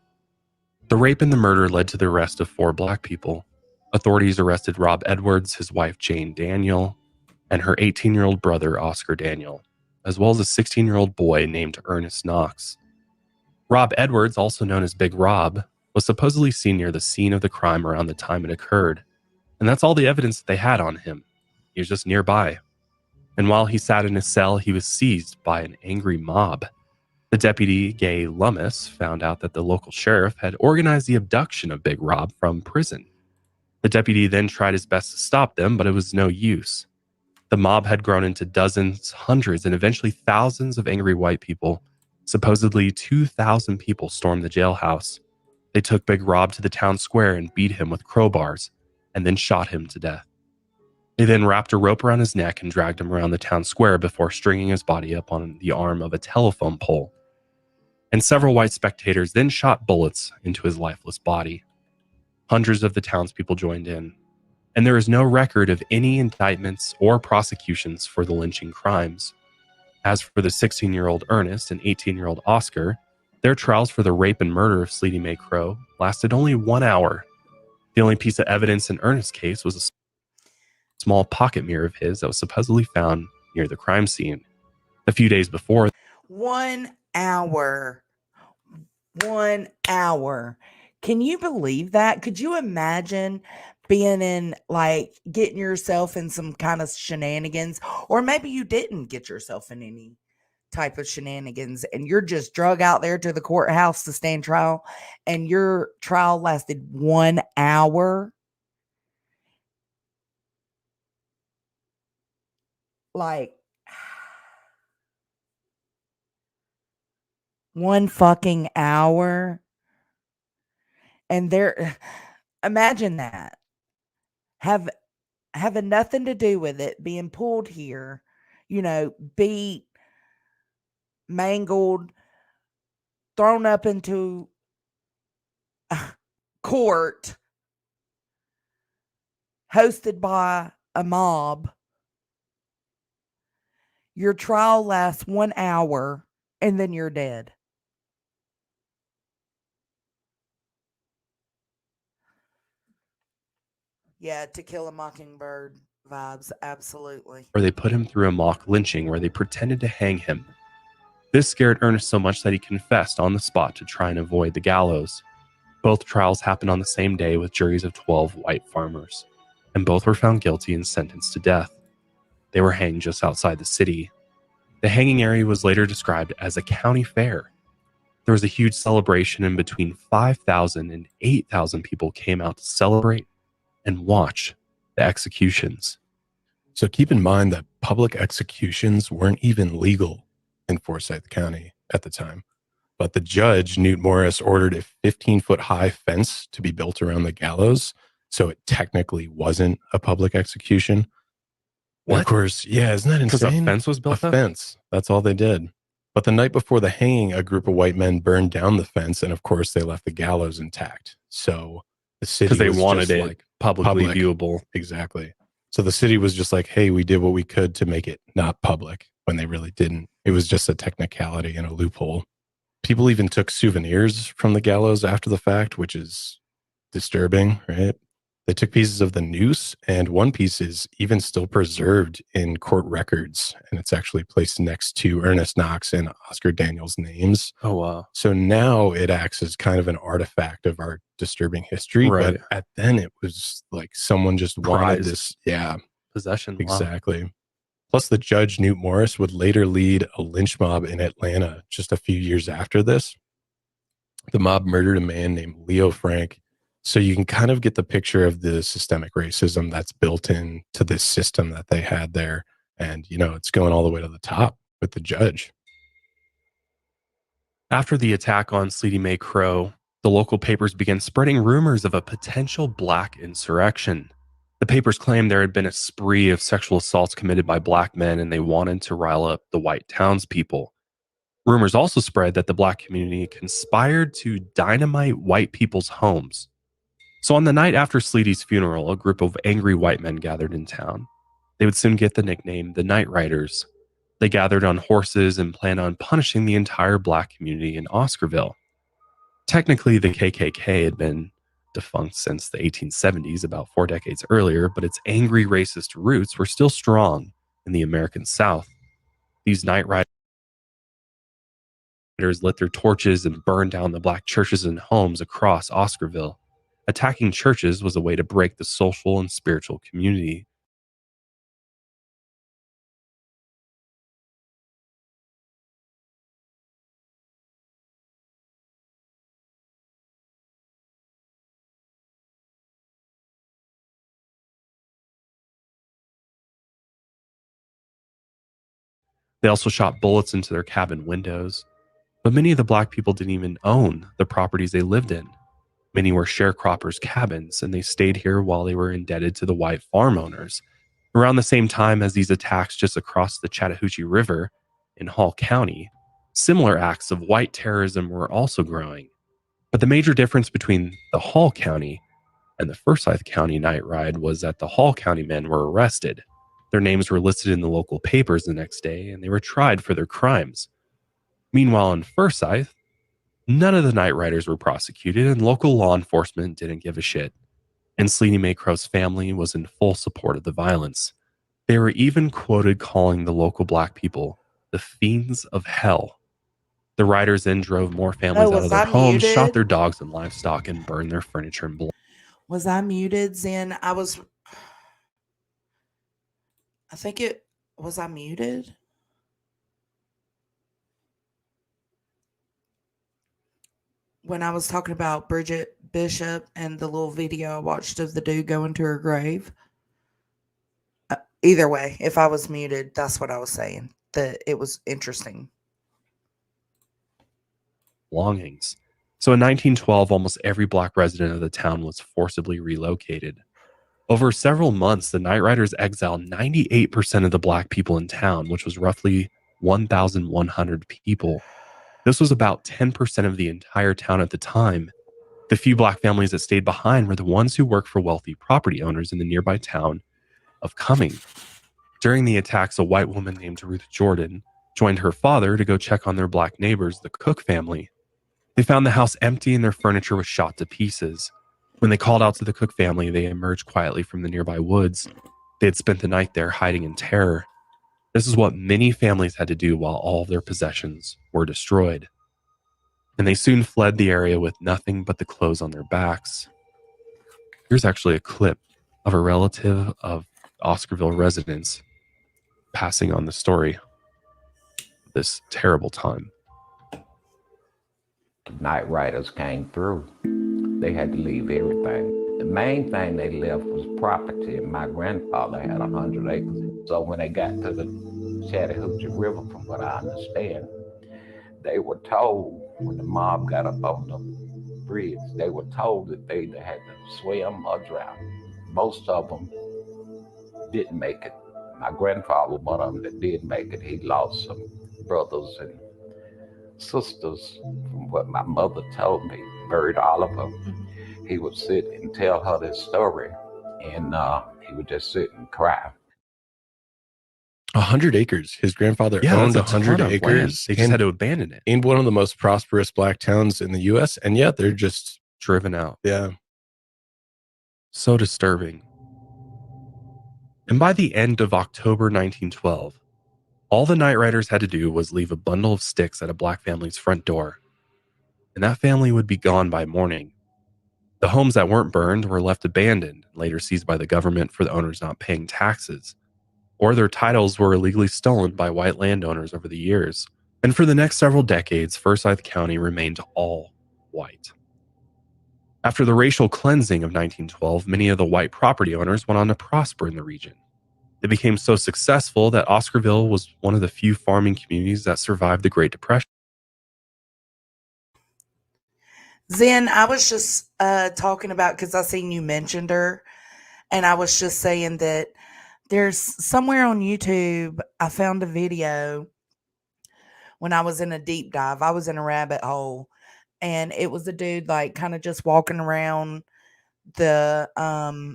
The rape and the murder led to the arrest of 4 black people. Authorities arrested Rob Edwards, his wife Jane Daniel, and her 18-year-old brother Oscar Daniel, as well as a 16-year-old boy named Ernest Knox. Rob Edwards, also known as Big Rob, was supposedly seen near the scene of the crime around the time it occurred, and that's all the evidence that they had on him. He was just nearby. And while he sat in his cell, he was seized by an angry mob. The deputy, Gay Lummis, found out that the local sheriff had organized the abduction of Big Rob from prison. The deputy then tried his best to stop them, but it was no use. The mob had grown into dozens, hundreds, and eventually thousands of angry white people. Supposedly 2,000 people stormed the jailhouse. They took Big Rob to the town square and beat him with crowbars, and then shot him to death. They then wrapped a rope around his neck and dragged him around the town square before stringing his body up on the arm of a telephone pole. And several white spectators then shot bullets into his lifeless body. Hundreds of the townspeople joined in, and there is no record of any indictments or prosecutions for the lynching crimes. As for the 16-year-old Ernest and 18-year-old Oscar, their trials for the rape and murder of Sleety Mae Crow lasted only 1 hour. The only piece of evidence in Ernest's case was a small pocket mirror of his that was supposedly found near the crime scene. A few days before, 1 hour. 1 hour. Can you believe that? Could you imagine being in, like, getting yourself in some kind of shenanigans? Or maybe you didn't get yourself in any type of shenanigans and you're just drug out there to the courthouse to stand trial, and your trial lasted 1 hour. Like, 1 fucking hour. And there, imagine that. Having nothing to do with it, being pulled here, beat, mangled, thrown up into court, hosted by a mob. Your trial lasts 1 hour and then you're dead. Yeah, To Kill a Mockingbird vibes, absolutely. they put him through a mock lynching where they pretended to hang him. This scared Ernest so much that he confessed on the spot to try and avoid the gallows. Both trials happened on the same day with juries of 12 white farmers, and both were found guilty and sentenced to death. They were hanged just outside the city. The hanging area was later described as a county fair. There was a huge celebration, and between 5,000 and 8,000 people came out to celebrate and watch the executions. So keep in mind that public executions weren't even legal in Forsyth County at the time. But the judge, Newt Morris, ordered a 15-foot high fence to be built around the gallows. So it technically wasn't a public execution. What? And of course, yeah, isn't that Because a insane? fence was built A up? fence. That's all they did. But the night before the hanging, a group of white men burned down the fence. And of course, they left the gallows intact. So the city Because they was wanted just it like publicly public. viewable. Exactly. So the city was just like, hey, we did what we could to make it not public, when they really didn't. It was just a technicality and a loophole. People even took souvenirs from the gallows after the fact, which is disturbing, right? They took pieces of the noose, and one piece is even still preserved in court records, and it's actually placed next to Ernest Knox and Oscar Daniels' names. Oh, wow. So now it acts as kind of an artifact of our disturbing history, Right. but at then it was like someone just wanted Prized this. Yeah, possession. Wow. exactly. Plus, the judge, Newt Morris, would later lead a lynch mob in Atlanta just a few years after this. The mob murdered a man named Leo Frank. So you can kind of get the picture of the systemic racism that's built into this system that they had there. And, it's going all the way to the top with the judge. After the attack on Sleety Mae Crow, the local papers began spreading rumors of a potential black insurrection. The papers claimed there had been a spree of sexual assaults committed by black men, and they wanted to rile up the white townspeople. Rumors also spread that the black community conspired to dynamite white people's homes. So on the night after Sleety's funeral, a group of angry white men gathered in town. They would soon get the nickname the Night Riders. They gathered on horses and planned on punishing the entire black community in Oscarville. Technically, the KKK had been defunct since the 1870s, about 4 decades earlier, but its angry racist roots were still strong in the American South. These Night Riders lit their torches and burned down the black churches and homes across Oscarville. Attacking churches was a way to break the social and spiritual community. They also shot bullets into their cabin windows. But many of the black people didn't even own the properties they lived in. Many were sharecroppers' cabins, and they stayed here while they were indebted to the white farm owners. Around the same time as these attacks just across the Chattahoochee River in Hall County, similar acts of white terrorism were also growing. But the major difference between the Hall County and the Forsyth County night ride was that the Hall County men were arrested. Their names were listed in the local papers the next day, and they were tried for their crimes. Meanwhile, in Forsyth, none of the night riders were prosecuted, and local law enforcement didn't give a shit. and Sleety Maycrow's family was in full support of the violence. They were even quoted calling the local black people the fiends of hell. The rioters then drove more families out of was their I homes, shot muted? their dogs and livestock, and burned their furniture and blood. Was I muted, Zen? I think it was I muted? When I was talking about Bridget Bishop and the little video I watched of the dude going to her grave. Either way, if I was muted, that's what I was saying. That it was interesting. Belongings. So in 1912, almost every black resident of the town was forcibly relocated. Over several months, the Night Riders exiled 98% of the black people in town, which was roughly 1,100 people. This was about 10% of the entire town at the time. The few black families that stayed behind were the ones who worked for wealthy property owners in the nearby town of Cumming. During the attacks, a white woman named Ruth Jordan joined her father to go check on their black neighbors, the Cook family. They found the house empty and their furniture was shot to pieces. When they called out to the Cook family, they emerged quietly from the nearby woods. They had spent the night there hiding in terror. This is what many families had to do while all of their possessions were destroyed. And they soon fled the area with nothing but the clothes on their backs. Here's actually a clip of a relative of Oscarville residents passing on the story of this terrible time. Night riders came through. They had to leave everything. The main thing they left was property. My grandfather had 100 acres. So when they got to the Chattahoochee River, from what I understand, they were told, when the mob got up on the bridge, they were told that they either had to swim or drown. Most of them didn't make it. My grandfather, one of them that did make it, he lost some brothers and sisters, from what my mother told me, buried all of them. He would sit and tell her this story, and he would just sit and cry. 100 acres. His grandfather owned 100 acres. They just had to abandon it. In one of the most prosperous black towns in the U.S., and yet they're just driven out. Yeah. So disturbing. And by the end of October 1912, all the Night Riders had to do was leave a bundle of sticks at a black family's front door, and that family would be gone by morning. The homes that weren't burned were left abandoned, later seized by the government for the owners not paying taxes, or their titles were illegally stolen by white landowners over the years. And for the next several decades, Forsyth County remained all white. After the racial cleansing of 1912, many of the white property owners went on to prosper in the region. They became so successful that Oscarville was one of the few farming communities that survived the Great Depression. Zen, I was just talking about, because I seen you mentioned her, and I was just saying that there's somewhere on YouTube, I found a video when I was in a deep dive. I was in a rabbit hole, and it was a dude like kind of just walking around the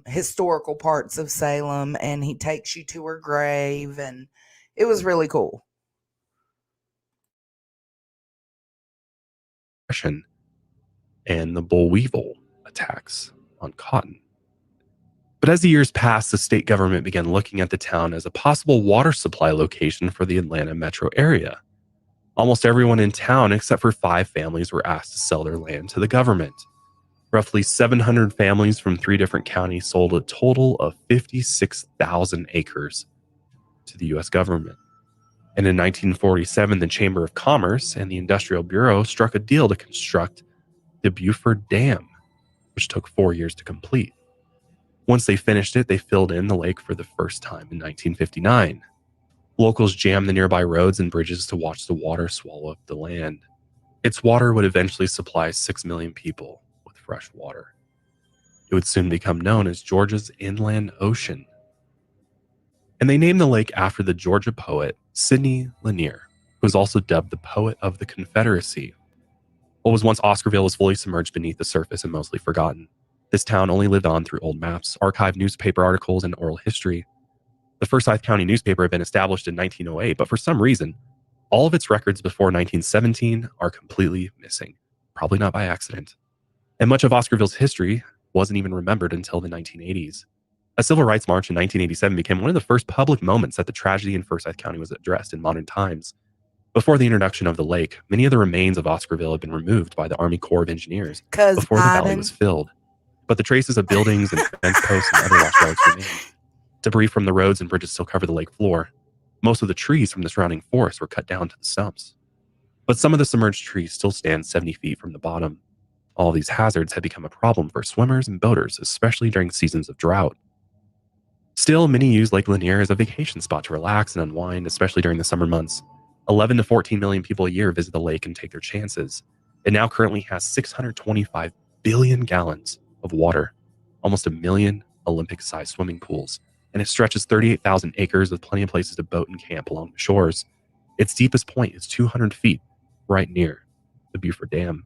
historical parts of Salem, and he takes you to her grave, and it was really cool. And the boll weevil attacks on cotton. But as the years passed, the state government began looking at the town as a possible water supply location for the Atlanta metro area. Almost everyone in town, except for 5 families, were asked to sell their land to the government. Roughly 700 families from 3 different counties sold a total of 56,000 acres to the U.S. government. And in 1947, the Chamber of Commerce and the Industrial Bureau struck a deal to construct the Buford Dam, which took 4 years to complete. Once they finished it, they filled in the lake for the first time in 1959. Locals jammed the nearby roads and bridges to watch the water swallow up the land. Its water would eventually supply 6 million people with fresh water. It would soon become known as Georgia's Inland Ocean. And they named the lake after the Georgia poet Sidney Lanier, who was also dubbed the Poet of the Confederacy. What was once Oscarville was fully submerged beneath the surface and mostly forgotten. This town only lived on through old maps, archived newspaper articles, and oral history. The Forsyth County newspaper had been established in 1908, but for some reason, all of its records before 1917 are completely missing, probably not by accident. And much of Oscarville's history wasn't even remembered until the 1980s. A civil rights march in 1987 became one of the first public moments that the tragedy in Forsyth County was addressed in modern times. Before the introduction of the lake, many of the remains of Oscarville had been removed by the Army Corps of Engineers before the valley was filled. But the traces of buildings and fence posts and other lost relics remained. Debris from the roads and bridges still cover the lake floor. Most of the trees from the surrounding forest were cut down to the stumps. But some of the submerged trees still stand 70 feet from the bottom. All these hazards had become a problem for swimmers and boaters, especially during seasons of drought. Still, many use Lake Lanier as a vacation spot to relax and unwind, especially during the summer months. 11 to 14 million people a year visit the lake and take their chances. It now currently has 625 billion gallons of water, almost a million Olympic-sized swimming pools, and it stretches 38,000 acres with plenty of places to boat and camp along the shores. Its deepest point is 200 feet, right near the Beaufort Dam.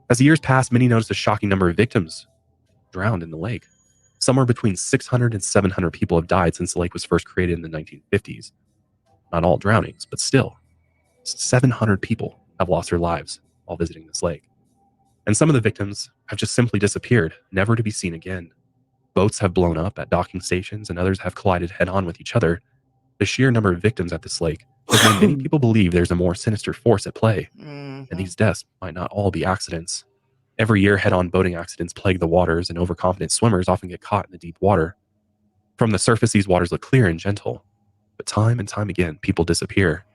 As the years pass, many notice a shocking number of victims drowned in the lake. Somewhere between 600 and 700 people have died since the lake was first created in the 1950s. Not all drownings, but still, 700 people have lost their lives while visiting this lake. And some of the victims have just simply disappeared, never to be seen again. Boats have blown up at docking stations and others have collided head-on with each other. The sheer number of victims at this lake has made many people believe there's a more sinister force at play, and these deaths might not all be accidents. Every year, head-on boating accidents plague the waters, and overconfident swimmers often get caught in the deep water. From the surface, these waters look clear and gentle, but time and time again, people disappear.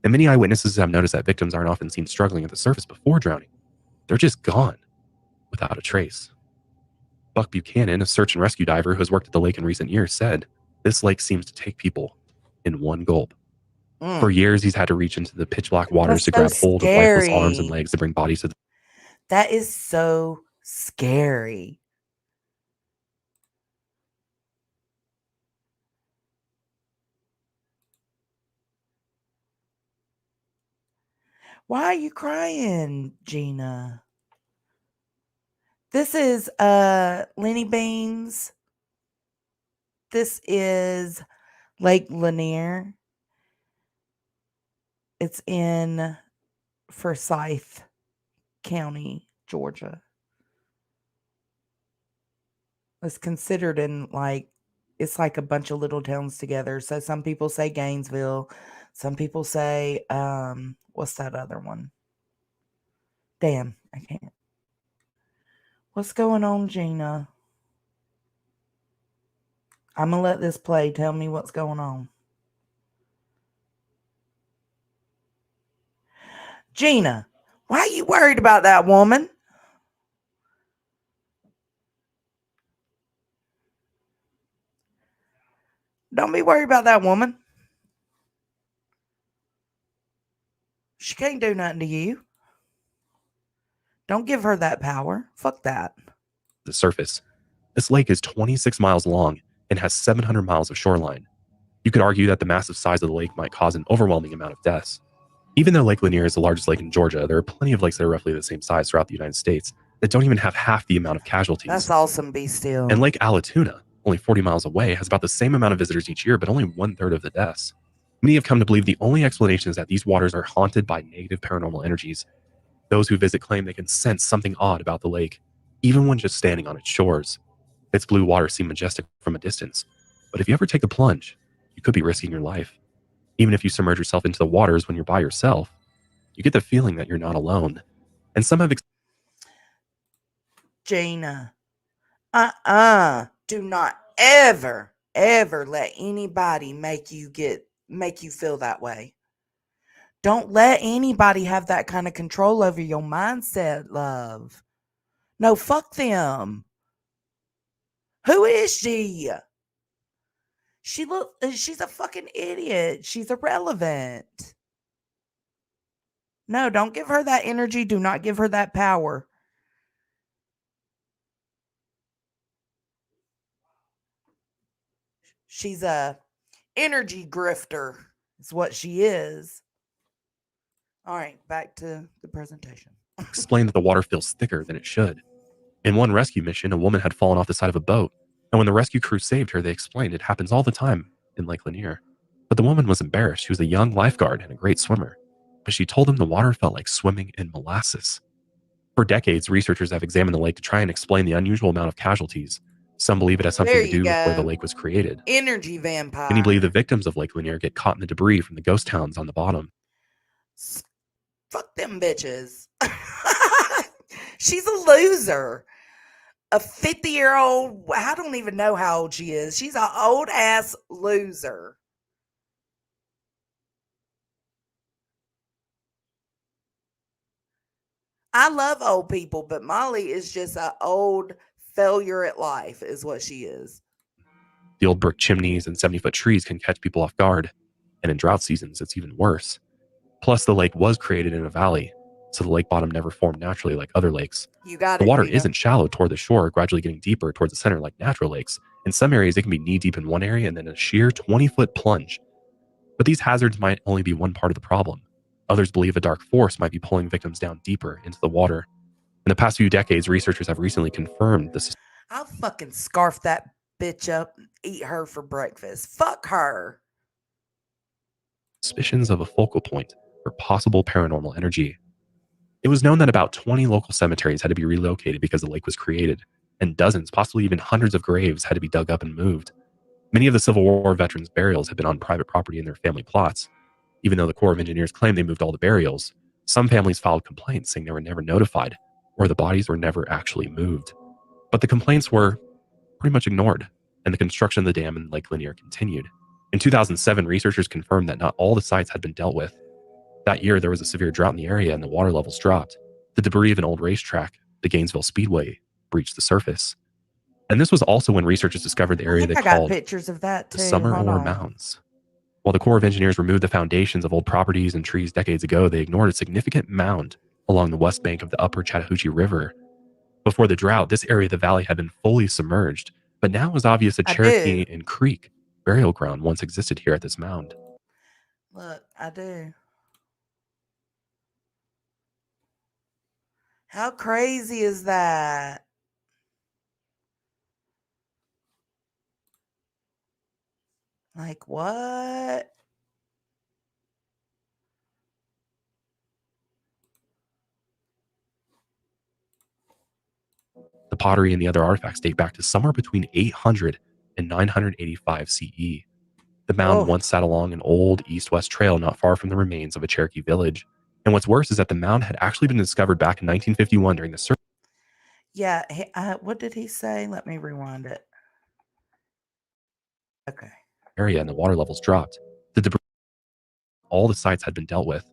And many eyewitnesses have noticed that victims aren't often seen struggling at the surface before drowning. They're just gone, without a trace. Buck Buchanan, a search and rescue diver who has worked at the lake in recent years, said, "This lake seems to take people in one gulp." For years, he's had to reach into the pitch-black waters to grab hold of lifeless arms and legs to bring bodies to the... That is so scary. Why are you crying, Gina? This is Lenny Beans. This is Lake Lanier. It's in Forsyth County, Georgia. It's considered in it's like a bunch of little towns together. So some people say Gainesville. Some people say, what's that other one? Damn, I can't. What's going on, Gina? I'm going to let this play. Tell me what's going on. Gina, why are you worried about that woman? Don't be worried about that woman. She can't do nothing to you. Don't give her that power. Fuck that. The surface. This lake is 26 miles long and has 700 miles of shoreline. You could argue that the massive size of the lake might cause an overwhelming amount of deaths. Even though Lake Lanier is the largest lake in Georgia, there are plenty of lakes that are roughly the same size throughout the United States that don't even have half the amount of casualties. That's awesome, be still. And Lake Allatoona, only 40 miles away, has about the same amount of visitors each year, but only 1/3 of the deaths. Many have come to believe the only explanation is that these waters are haunted by negative paranormal energies. Those who visit claim they can sense something odd about the lake, even when just standing on its shores. Its blue waters seem majestic from a distance, but if you ever take the plunge, you could be risking your life. Even if you submerge yourself into the waters when you're by yourself, you get the feeling that you're not alone. And some have... Gina, do not ever let anybody make you feel that way. Don't let anybody have that kind of control over your mindset, love. No, fuck them. Who is she? She's a fucking idiot. She's irrelevant. No, don't give her that energy. Do not give her that power. She's a energy grifter, is what she is. All right, back to the presentation. Explain that the water feels thicker than it should. In one rescue mission, a woman had fallen off the side of a boat, and when the rescue crew saved her, they explained it happens all the time in Lake Lanier. But the woman was embarrassed. She was a young lifeguard and a great swimmer, but she told them the water felt like swimming in molasses. For decades, researchers have examined the lake to try and explain the unusual amount of casualties. Some believe it has something There to you do with where the go. lake was created. Energy vampire. Many believe the victims of Lake Lanier get caught in the debris from the ghost towns on the bottom. Fuck them bitches. She's a loser. A 50-year-old, I don't even know how old she is. She's an old ass loser. I love old people, but Molly is just an old failure at life, is what she is. The old brick chimneys and 70-foot trees can catch people off guard, and in drought seasons, it's even worse. Plus, the lake was created in a valley, so the lake bottom never formed naturally like other lakes. You got the it. water Rita. isn't shallow toward the shore, gradually getting deeper towards the center like natural lakes. In some areas, it can be knee-deep in one area and then a sheer 20-foot plunge. But these hazards might only be one part of the problem. Others believe a dark force might be pulling victims down deeper into the water. In the past few decades, researchers have recently confirmed this. I'll fucking scarf that bitch up and eat her for breakfast. Fuck her. Suspicions of a focal point for possible paranormal energy. It was known that about 20 local cemeteries had to be relocated because the lake was created, and dozens, possibly even hundreds of graves had to be dug up and moved. Many of the Civil War veterans' burials had been on private property in their family plots. Even though the Corps of Engineers claimed they moved all the burials, some families filed complaints saying they were never notified, or the bodies were never actually moved. But the complaints were pretty much ignored, and the construction of the dam in Lake Lanier continued. In 2007, researchers confirmed that not all the sites had been dealt with. That year, there was a severe drought in the area and the water levels dropped. The debris of an old racetrack, the Gainesville Speedway, breached the surface. And this was also when researchers discovered the area they called pictures of that too. the Summer Ore Mounds. While the Corps of Engineers removed the foundations of old properties and trees decades ago, they ignored a significant mound along the west bank of the upper Chattahoochee River. Before the drought, this area of the valley had been fully submerged, but now it was obvious a Cherokee and Creek burial ground once existed here at this mound. Look, I do. How crazy is that? Like, what? The pottery and the other artifacts date back to somewhere between 800 and 985 CE. The mound once sat along an old east-west trail not far from the remains of a Cherokee village. And what's worse is that the mound had actually been discovered back in 1951 during the search. Yeah, what did he say? Let me rewind it. Okay. Area and the water levels dropped. The debris, all the sites had been dealt with.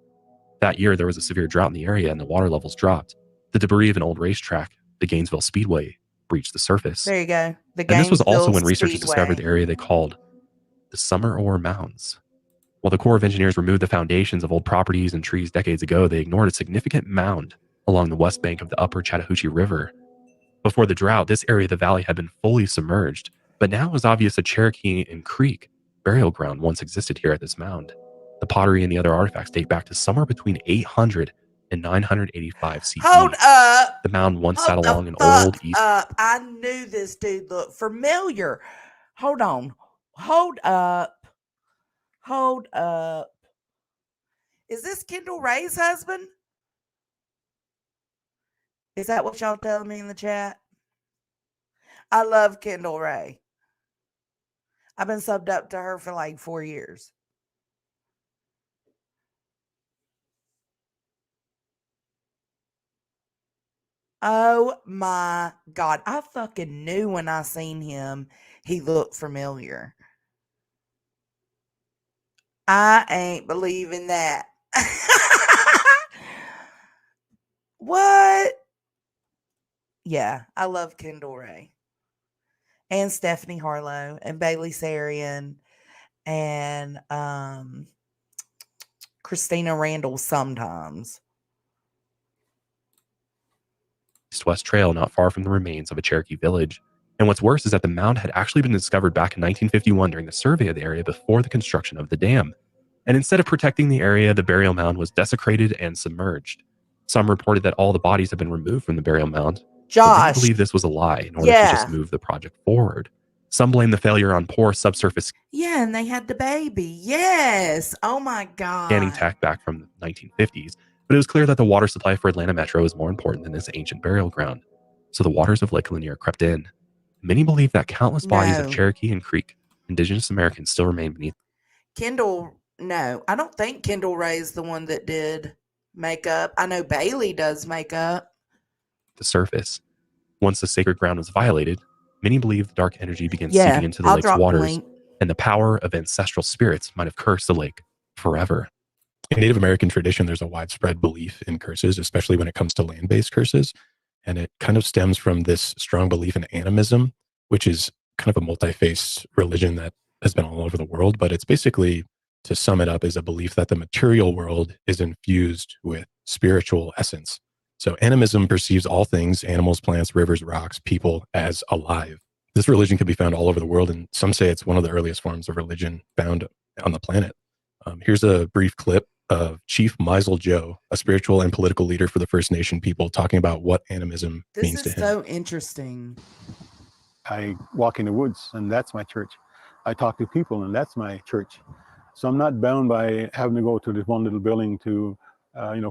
That year, there was a severe drought in the area and the water levels dropped. The debris of an old racetrack, the Gainesville Speedway, breached the surface. There you go. And this was also when researchers discovered the area they called the Summer Ore Mounds. While the Corps of Engineers removed the foundations of old properties and trees decades ago, they ignored a significant mound along the west bank of the upper Chattahoochee River. Before the drought, this area of the valley had been fully submerged, but now it was obvious a Cherokee and Creek burial ground once existed here at this mound. The pottery and the other artifacts date back to somewhere between 800 and 985 CE. Hold up. The mound once sat along an old east. I knew this dude looked familiar. Hold on. Hold up. Hold up. Is this Kendall Ray's husband? Is that what y'all telling me in the chat? I love Kendall Ray. I've been subbed up to her for like 4 years. Oh my God. I fucking knew when I seen him, he looked familiar. I ain't believing that. What? Yeah, I love Kendall Ray. And Stephanie Harlow and Bailey Sarian and Christina Randall sometimes. East-west trail not far from the remains of a Cherokee village. And what's worse is that the mound had actually been discovered back in 1951 during the survey of the area before the construction of the dam. And instead of protecting the area, the burial mound was desecrated and submerged. Some reported that all the bodies had been removed from the burial mound. But many believe this was a lie in order to just move the project forward. Some blame the failure on poor subsurface Yeah, and they had the baby. Yes. Oh my God. scanning tech back from the 1950s. But it was clear that the water supply for Atlanta Metro is more important than this ancient burial ground. So the waters of Lake Lanier crept in. Many believe that countless bodies of No. Cherokee and Creek indigenous Americans still remain beneath Kendall, no, I don't think Kendall Ray's the one that did makeup. I know Bailey does makeup. the surface. Once the sacred ground was violated, many believe the dark energy began Yeah, seeping into the I'll lake's drop the waters, link. and the power of ancestral spirits might have cursed the lake forever. In Native American tradition, there's a widespread belief in curses, especially when it comes to land-based curses. And it kind of stems from this strong belief in animism, which is kind of a multi-faced religion that has been all over the world. But it's basically, to sum it up, is a belief that the material world is infused with spiritual essence. So animism perceives all things, animals, plants, rivers, rocks, people, as alive. This religion can be found all over the world, and some say it's one of the earliest forms of religion found on the planet. Here's a brief clip of Chief Meisel Joe, a spiritual and political leader for the First Nation people, talking about what animism means to This is him. so interesting. I walk in the woods, and that's my church. I talk to people, and that's my church. So I'm not bound by having to go to this one little building to,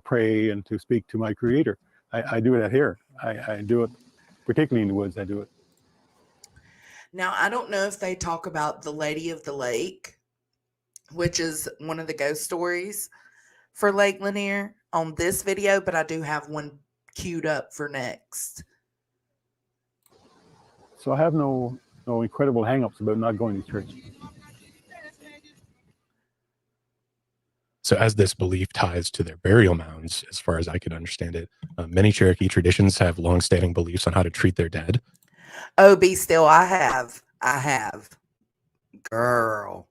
pray and to speak to my Creator. I do it here. I do it, particularly in the woods. I do it. Now, I don't know if they talk about the Lady of the Lake, which is one of the ghost stories for Lake Lanier on this video, but I do have one queued up for next. So I have no incredible hang-ups about not going to church. So as this belief ties to their burial mounds, as far as I can understand it, many Cherokee traditions have long-standing beliefs on how to treat their dead. Oh, be still. I have. Girl.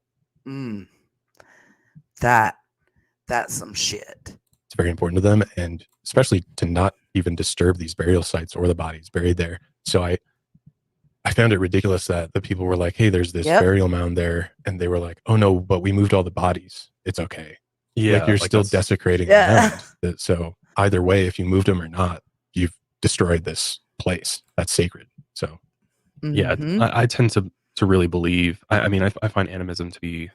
That's some shit. It's very important to them, and especially to not even disturb these burial sites or the bodies buried there. So I found it ridiculous that the people were like, hey, there's this burial mound there. And they were like, oh no, but we moved all the bodies. It's okay. Yeah, like you're still desecrating the mound. So either way, if you moved them or not, you've destroyed this place that's sacred. So yeah, I tend to really believe, I find animism to be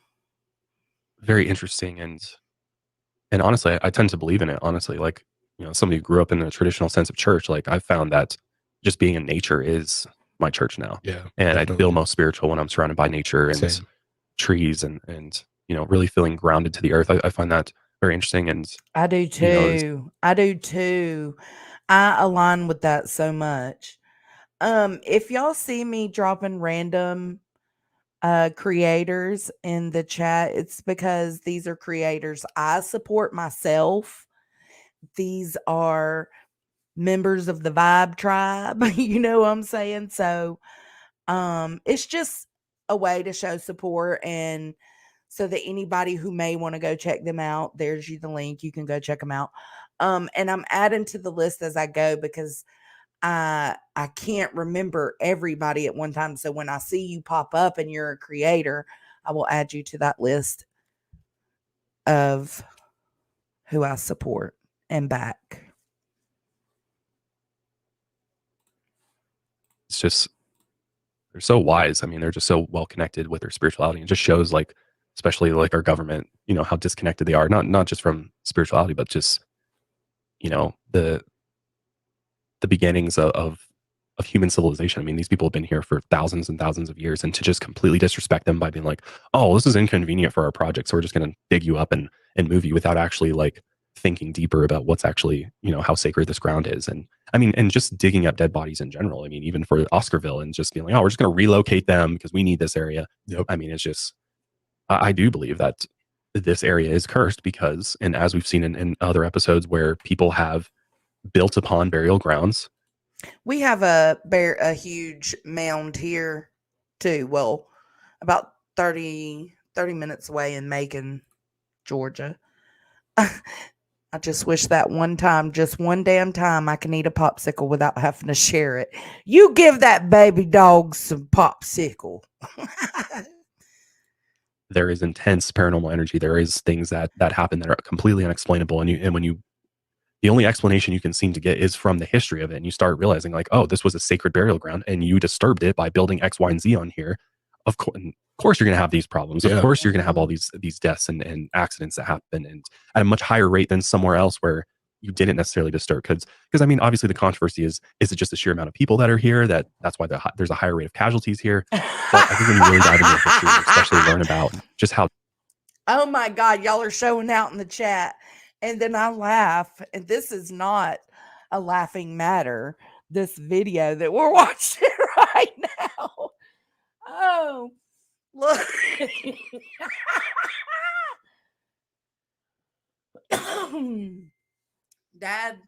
very interesting, and honestly, I tend to believe in it, honestly. Like, somebody who grew up in a traditional sense of church, like I've found that just being in nature is my church now. Yeah. And definitely. I feel most spiritual when I'm surrounded by nature and Same. trees and really feeling grounded to the earth. I find that very interesting. And I do too. I do too. I align with that so much. If y'all see me dropping random creators in the chat, it's because these are creators I support myself. These are members of the Vibe Tribe. You know what I'm saying? So it's just a way to show support, and so that anybody who may want to go check them out, there's the link. You can go check them out. And I'm adding to the list as I go because I can't remember everybody at one time. So when I see you pop up and you're a creator, I will add you to that list of who I support and back. it's just, they're so wise. I mean, they're just so well connected with their spirituality. It just shows, like, especially like our government, how disconnected they are, not just from spirituality, but just, the beginnings of human civilization. I mean, these people have been here for thousands and thousands of years, and to just completely disrespect them by being like, oh, this is inconvenient for our project, so we're just going to dig you up and move you, without actually like thinking deeper about what's actually, how sacred this ground is. And I mean, and just digging up dead bodies in general. I mean, even for Oscarville, and just being like, oh, we're just going to relocate them because we need this area. Yep. I mean, it's just, I do believe that this area is cursed because, and as we've seen in other episodes where people have built upon burial grounds. We have a huge mound here too. Well, about 30 minutes away in Macon, Georgia. I just wish that just one damn time, I can eat a popsicle without having to share it. You give that baby dog some popsicle. There is intense paranormal energy. There is things that happen that are completely unexplainable. And when you, the only explanation you can seem to get is from the history of it. And you start realizing, like, oh, this was a sacred burial ground and you disturbed it by building X, Y, and Z on here. Of course you're going to have these problems. Yeah. Of course you're going to have all these deaths and accidents that happen, and at a much higher rate than somewhere else where you didn't necessarily disturb, because I mean, obviously the controversy is it just the sheer amount of people that are here that's why there's a higher rate of casualties here. But I think when you really dive into the history, especially learn about just how. Oh my God, y'all are showing out in the chat. And then I laugh, and this is not a laughing matter, this video that we're watching right now. Oh, look. Dad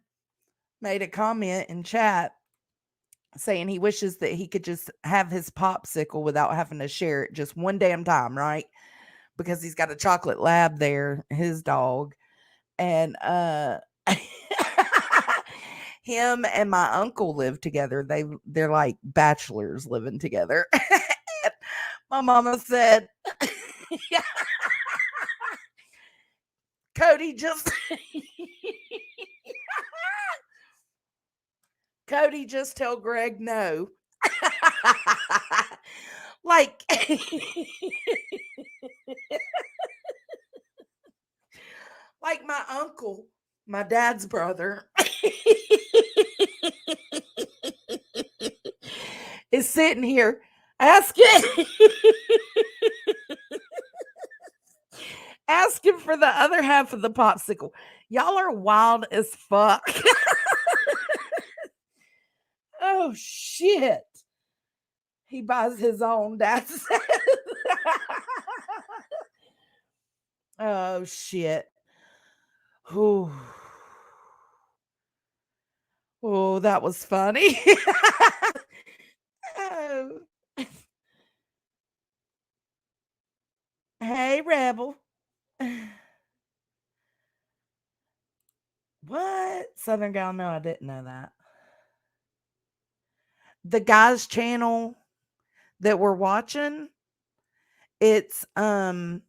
made a comment in chat saying he wishes that he could just have his popsicle without having to share it just one damn time, right? Because he's got a chocolate lab there, his dog. And him and my uncle live together. They're like bachelors living together. My mama said, Cody just Cody, just tell Greg no. Like like my uncle, my dad's brother, is sitting here asking asking for the other half of the popsicle. Y'all are wild as fuck. Oh shit. He buys his own, Dad says. Oh shit. Ooh. Oh, that was funny. Oh. Hey, Rebel. What? Southern Gal? No, I didn't know that. The guy's channel that we're watching, it's pinned,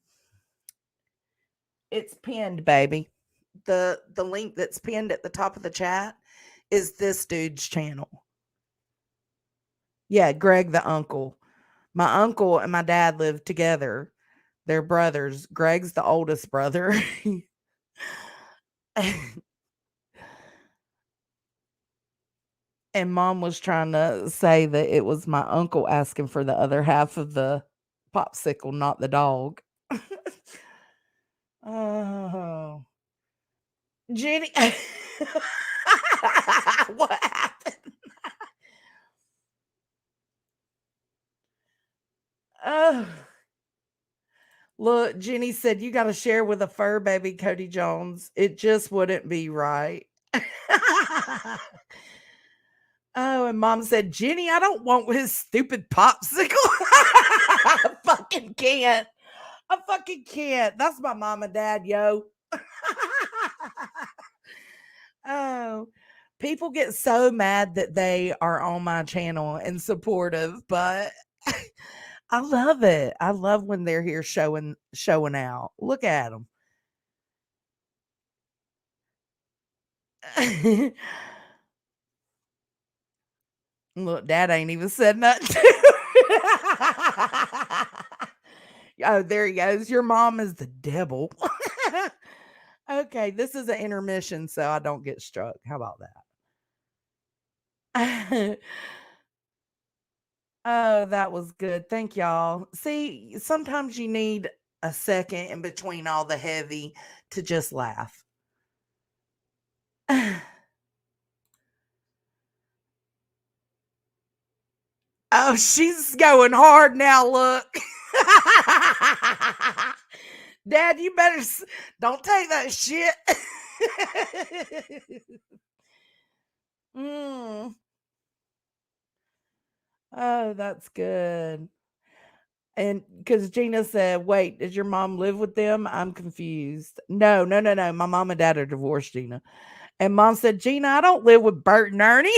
baby. The link that's pinned at the top of the chat is this dude's channel. Yeah, Greg the uncle. My uncle and my dad live together. They're brothers. Greg's the oldest brother. And Mom was trying to say that it was my uncle asking for the other half of the popsicle, not the dog. Oh. Jenny. What happened? Oh. Look, Jenny said, you got to share with a fur baby, Cody Jones. It just wouldn't be right. Oh, and Mom said, Jenny, I don't want his stupid popsicle. I fucking can't. I fucking can't. That's my mom and dad, yo. Oh, people get so mad that they are on my channel and supportive, but I love it. I love when they're here showing out. Look at them. Look, Dad ain't even said nothing. Oh, there he goes. Your mom is the devil. Okay, this is an intermission, so I don't get struck. How about that? Oh, that was good. Thank y'all. See, sometimes you need a second in between all the heavy to just laugh. Oh, she's going hard now. Look. Dad, you better don't take that shit. Mm. Oh, that's good. And because Gina said, wait, does your mom live with them? I'm confused. No. My mom and dad are divorced, Gina. And Mom said, Gina, I don't live with Bert and Ernie.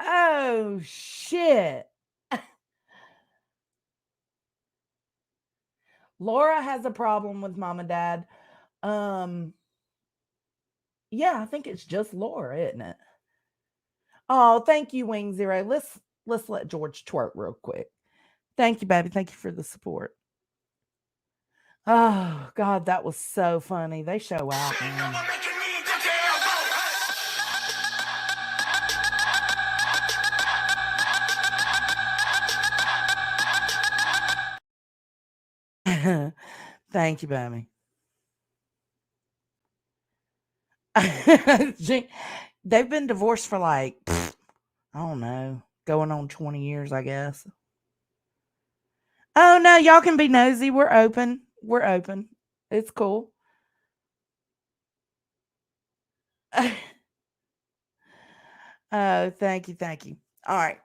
Oh, shit. Laura has a problem with Mom and Dad. Yeah, I think it's just Laura, isn't it? Oh, thank you, Wing Zero. Let's let George twerk real quick. Thank you, baby. Thank you for the support. Oh God, that was so funny. They show out, man. Thank you, Bammy. They've been divorced for like, I don't know, going on 20 years, I guess. Oh no, y'all can be nosy. We're open. We're open. It's cool. Oh, thank you, thank you. All right.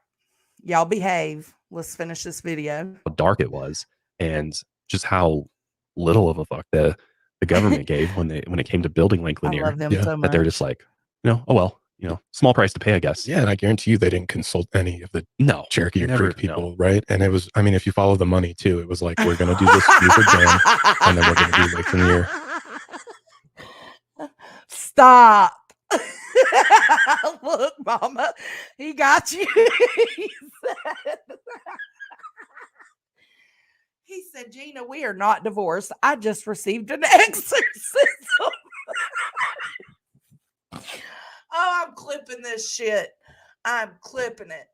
Y'all behave. Let's finish this video. How dark it was, and just how little of a fuck the government gave when it came to building Lake I Lanier. love them so That they're much. just like, oh well, small price to pay, I guess. Yeah, and I guarantee you they didn't consult any of the Cherokee or never, Creek people, right? And it was, I mean, if you follow the money too, it was like, we're going to do this Beaver Dam, and then we're going to do Lake Lanier. Stop. Look, Mama, he got you. He said, Gina, we are not divorced. I just received an exorcism. Oh, I'm clipping this shit. I'm clipping it.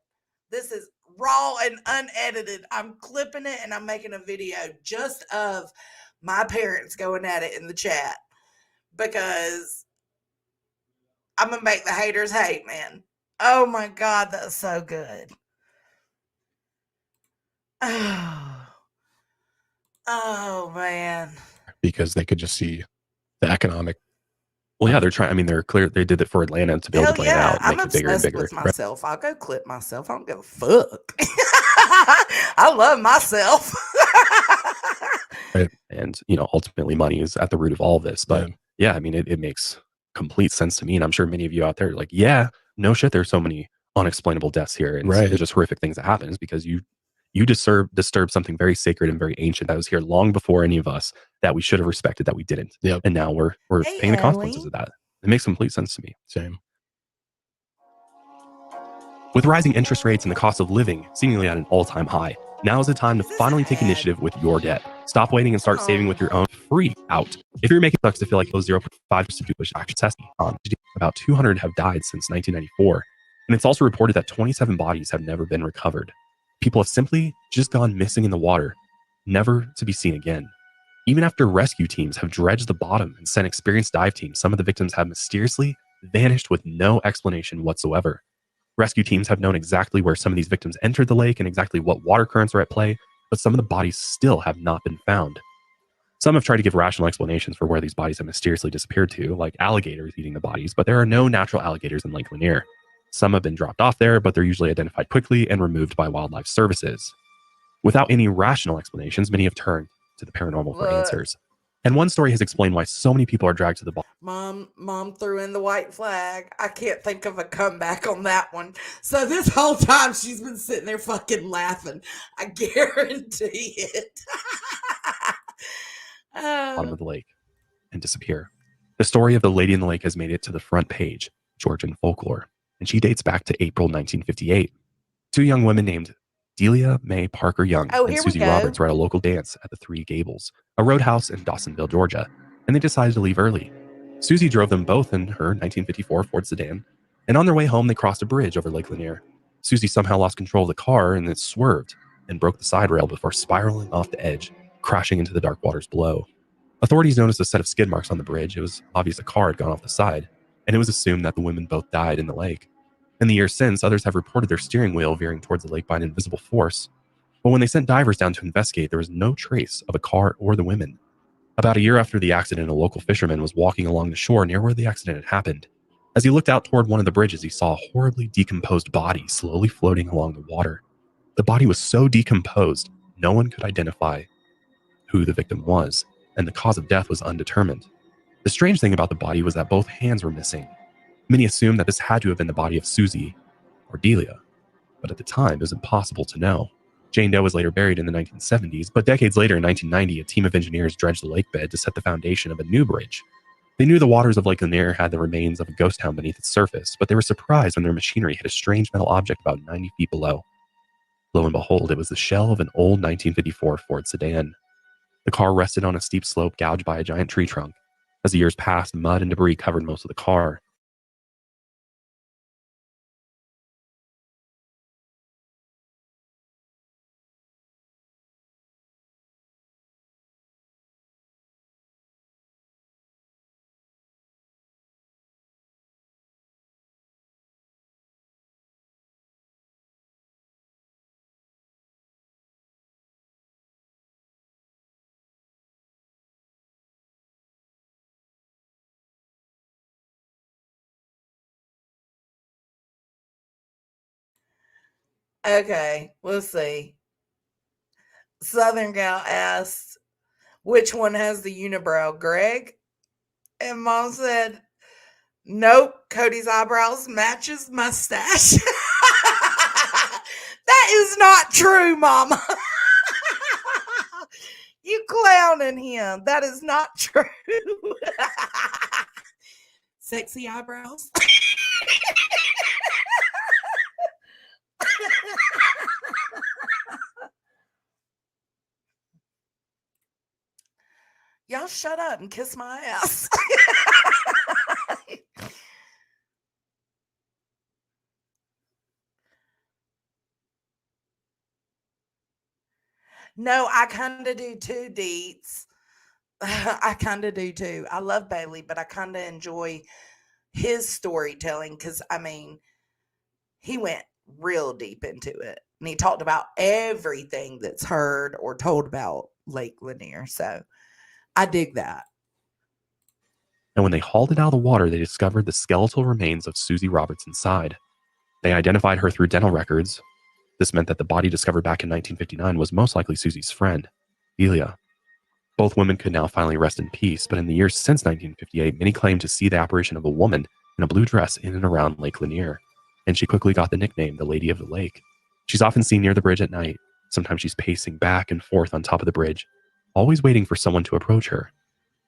This is raw and unedited. I'm clipping it and I'm making a video just of my parents going at it in the chat because I'm going to make the haters hate, man. Oh my God, that's so good. Oh man. Because they could just see the economic. Well, yeah, they're trying. I mean, they're clear. They did it for Atlanta to build Hell the plan yeah, out, and I'm make it bigger and obsessed bigger. with myself. I'll go clip myself. I don't give a fuck. I love myself. Right. And ultimately, money is at the root of all of this. But yeah, I mean, it makes complete sense to me, and I'm sure many of you out there are like, yeah, no shit. There's so many unexplainable deaths here, and Right. there's just horrific things that happen. Is because you disturb something very sacred and very ancient that was here long before any of us, that we should have respected, that we didn't. Yep. And now we're Hey, paying the consequences Ellie. of that. It makes complete sense to me. Same. With rising interest rates and the cost of living seemingly at an all-time high, now is the time to finally take initiative with your debt. Stop waiting and start saving with your own free out. If you're making sucks to feel like those 0.5% to push action test on, about 200 have died since 1994. And it's also reported that 27 bodies have never been recovered. People have simply just gone missing in the water, never to be seen again. Even after rescue teams have dredged the bottom and sent experienced dive teams, some of the victims have mysteriously vanished with no explanation whatsoever. Rescue teams have known exactly where some of these victims entered the lake and exactly what water currents are at play, but some of the bodies still have not been found. Some have tried to give rational explanations for where these bodies have mysteriously disappeared to, like alligators eating the bodies, but there are no natural alligators in Lake Lanier. Some have been dropped off there, but they're usually identified quickly and removed by wildlife services. Without any rational explanations, many have turned to the paranormal for answers. And one story has explained why so many people are dragged to the bottom. Mom threw in the white flag. I can't think of a comeback on that one. So this whole time she's been sitting there fucking laughing. I guarantee it. Bottom of the lake and disappear. The story of the lady in the lake has made it to the front page, Georgian folklore, and she dates back to April 1958. Two young women named Delia Mae Parker Young and Susie Roberts were at a local dance at the Three Gables, a roadhouse in Dawsonville, Georgia, and they decided to leave early. Susie drove them both in her 1954 Ford sedan, and on their way home they crossed a bridge over Lake Lanier. Susie somehow lost control of the car and it swerved and broke the side rail before spiraling off the edge, crashing into the dark waters below. Authorities noticed a set of skid marks on the bridge. It was obvious a car had gone off the side, and it was assumed that the women both died in the lake. In the years since, others have reported their steering wheel veering towards the lake by an invisible force. But when they sent divers down to investigate, there was no trace of a car or the women. About a year after the accident, a local fisherman was walking along the shore near where the accident had happened. As he looked out toward one of the bridges, he saw a horribly decomposed body slowly floating along the water. The body was so decomposed, no one could identify who the victim was, and the cause of death was undetermined. The strange thing about the body was that both hands were missing. Many assumed that this had to have been the body of Susie or Delia, but at the time it was impossible to know. Jane Doe was later buried in the 1970s, but decades later in 1990, a team of engineers dredged the lake bed to set the foundation of a new bridge. They knew the waters of Lake Lanier had the remains of a ghost town beneath its surface, but they were surprised when their machinery hit a strange metal object about 90 feet below. Lo and behold, it was the shell of an old 1954 Ford sedan. The car rested on a steep slope gouged by a giant tree trunk. As the years passed, mud and debris covered most of the car. Okay, let's see. Southern gal asked, which one has the unibrow, Greg? And Mom said, nope, Cody's eyebrows match his mustache. That is not true, Mama. You clowning him. That is not true. Sexy eyebrows. Y'all shut up and kiss my ass. No, I kind of do too, Deets. I kind of do too. I love Bailey, but I kind of enjoy his storytelling because, I mean, he went real deep into it. And he talked about everything that's heard or told about Lake Lanier. So I dig that. And when they hauled it out of the water, they discovered the skeletal remains of Susie Roberts inside. They identified her through dental records. This meant that the body discovered back in 1959 was most likely Susie's friend, AAHIAH. Both women could now finally rest in peace, but in the years since 1958, many claimed to see the apparition of a woman in a blue dress in and around Lake Lanier, and she quickly got the nickname the Lady of the Lake. She's often seen near the bridge at night. Sometimes she's pacing back and forth on top of the bridge, always waiting for someone to approach her.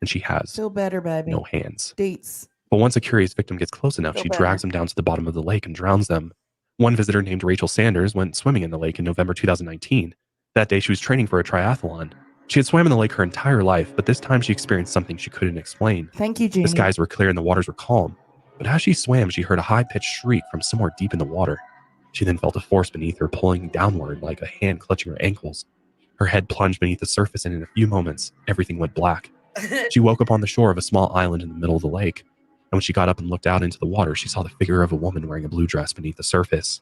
And she has Feel better, baby. no hands. Deets. But once a curious victim gets close enough, Feel she better. drags them down to the bottom of the lake and drowns them. One visitor named Rachel Sanders went swimming in the lake in November 2019. That day, she was training for a triathlon. She had swam in the lake her entire life, but this time she experienced something she couldn't explain. Thank you, Jeannie. The skies were clear and the waters were calm. But as she swam, she heard a high-pitched shriek from somewhere deep in the water. She then felt a force beneath her pulling downward like a hand clutching her ankles. Her head plunged beneath the surface, and in a few moments, everything went black. She woke up on the shore of a small island in the middle of the lake. And when she got up and looked out into the water, she saw the figure of a woman wearing a blue dress beneath the surface.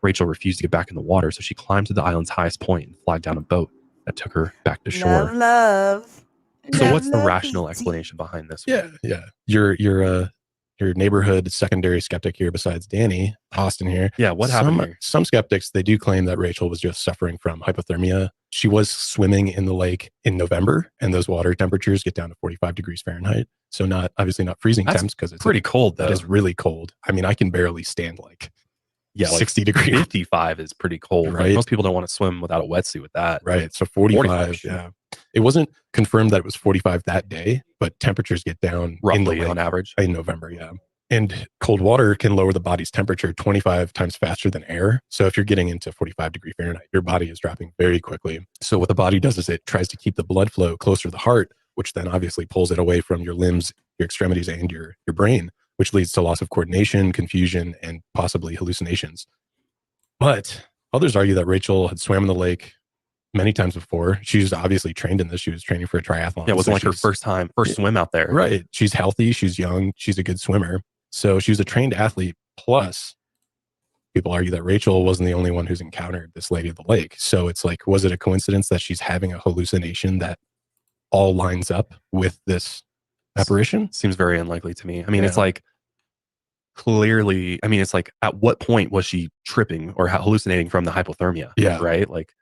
Rachel refused to get back in the water, so she climbed to the island's highest point and flagged down a boat that took her back to shore. Love. So what's the rational explanation behind this one? Yeah. Your neighborhood secondary skeptic here besides Danny, Austin here. Yeah, what happened here? Some skeptics, they do claim that Rachel was just suffering from hypothermia. She was swimming in the lake in November, and those water temperatures get down to 45 degrees Fahrenheit. So obviously not freezing temps because it's pretty cold, though. That is really cold. I mean, I can barely stand like 60 like degrees. 55 is pretty cold. Right. Like, most people don't want to swim without a wetsuit with that. Right. So 45. Yeah. It wasn't confirmed that it was 45 that day, but temperatures get down roughly on average in November. Yeah. And cold water can lower the body's temperature 25 times faster than air. So if you're getting into 45 degree Fahrenheit, your body is dropping very quickly. So what the body does is it tries to keep the blood flow closer to the heart, which then obviously pulls it away from your limbs, your extremities, and your brain, which leads to loss of coordination, confusion, and possibly hallucinations. But others argue that Rachel had swam in the lake many times before. She was obviously trained in this. She was training for a triathlon. Yeah, it wasn't like her first swim out there. Right. She's healthy. She's young. She's a good swimmer. So she was a trained athlete. Plus, people argue that Rachel wasn't the only one who's encountered this Lady of the Lake. So it's like, was it a coincidence that she's having a hallucination that all lines up with this apparition? Seems very unlikely to me. I mean, it's like, clearly, I mean, it's like, at what point was she tripping or hallucinating from the hypothermia? Yeah. Right? Like,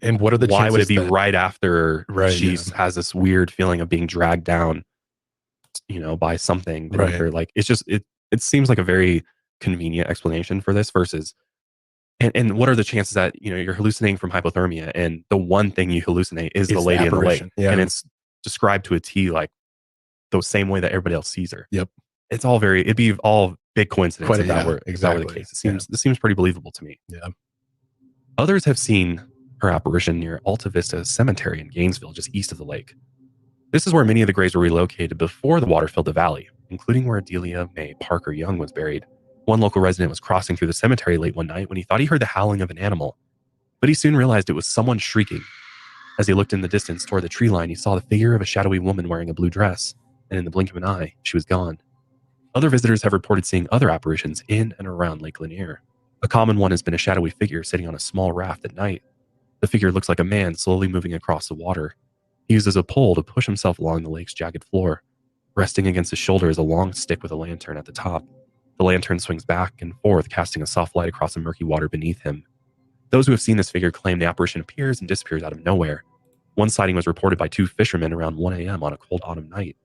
and what are the why would it be chances that- right after she yeah. has this weird feeling of being dragged down, by something beneath her? Like, it's just, it seems like a very convenient explanation for this versus, and what are the chances that, you're hallucinating from hypothermia and the one thing you hallucinate is the Lady in the Lake. Yeah. And it's described to a T, like the same way that everybody else sees her. Yep. It's all it'd be all big coincidence if that were the exactly. case. This seems pretty believable to me. Yeah. Others have seen her apparition near Alta Vista Cemetery in Gainesville, just east of the lake. This is where many of the graves were relocated before the water filled the valley, including where Delia Mae Parker Young was buried. One local resident was crossing through the cemetery late one night when he thought he heard the howling of an animal, but he soon realized it was someone shrieking. As he looked in the distance toward the tree line, he saw the figure of a shadowy woman wearing a blue dress, and in the blink of an eye, she was gone. Other visitors have reported seeing other apparitions in and around Lake Lanier. A common one has been a shadowy figure sitting on a small raft at night. The figure looks like a man slowly moving across the water. He uses a pole to push himself along the lake's jagged floor. Resting against his shoulder is a long stick with a lantern at the top. The lantern swings back and forth, casting a soft light across the murky water beneath him. Those who have seen this figure claim the apparition appears and disappears out of nowhere. One sighting was reported by 2 fishermen around 1 a.m. on a cold autumn night.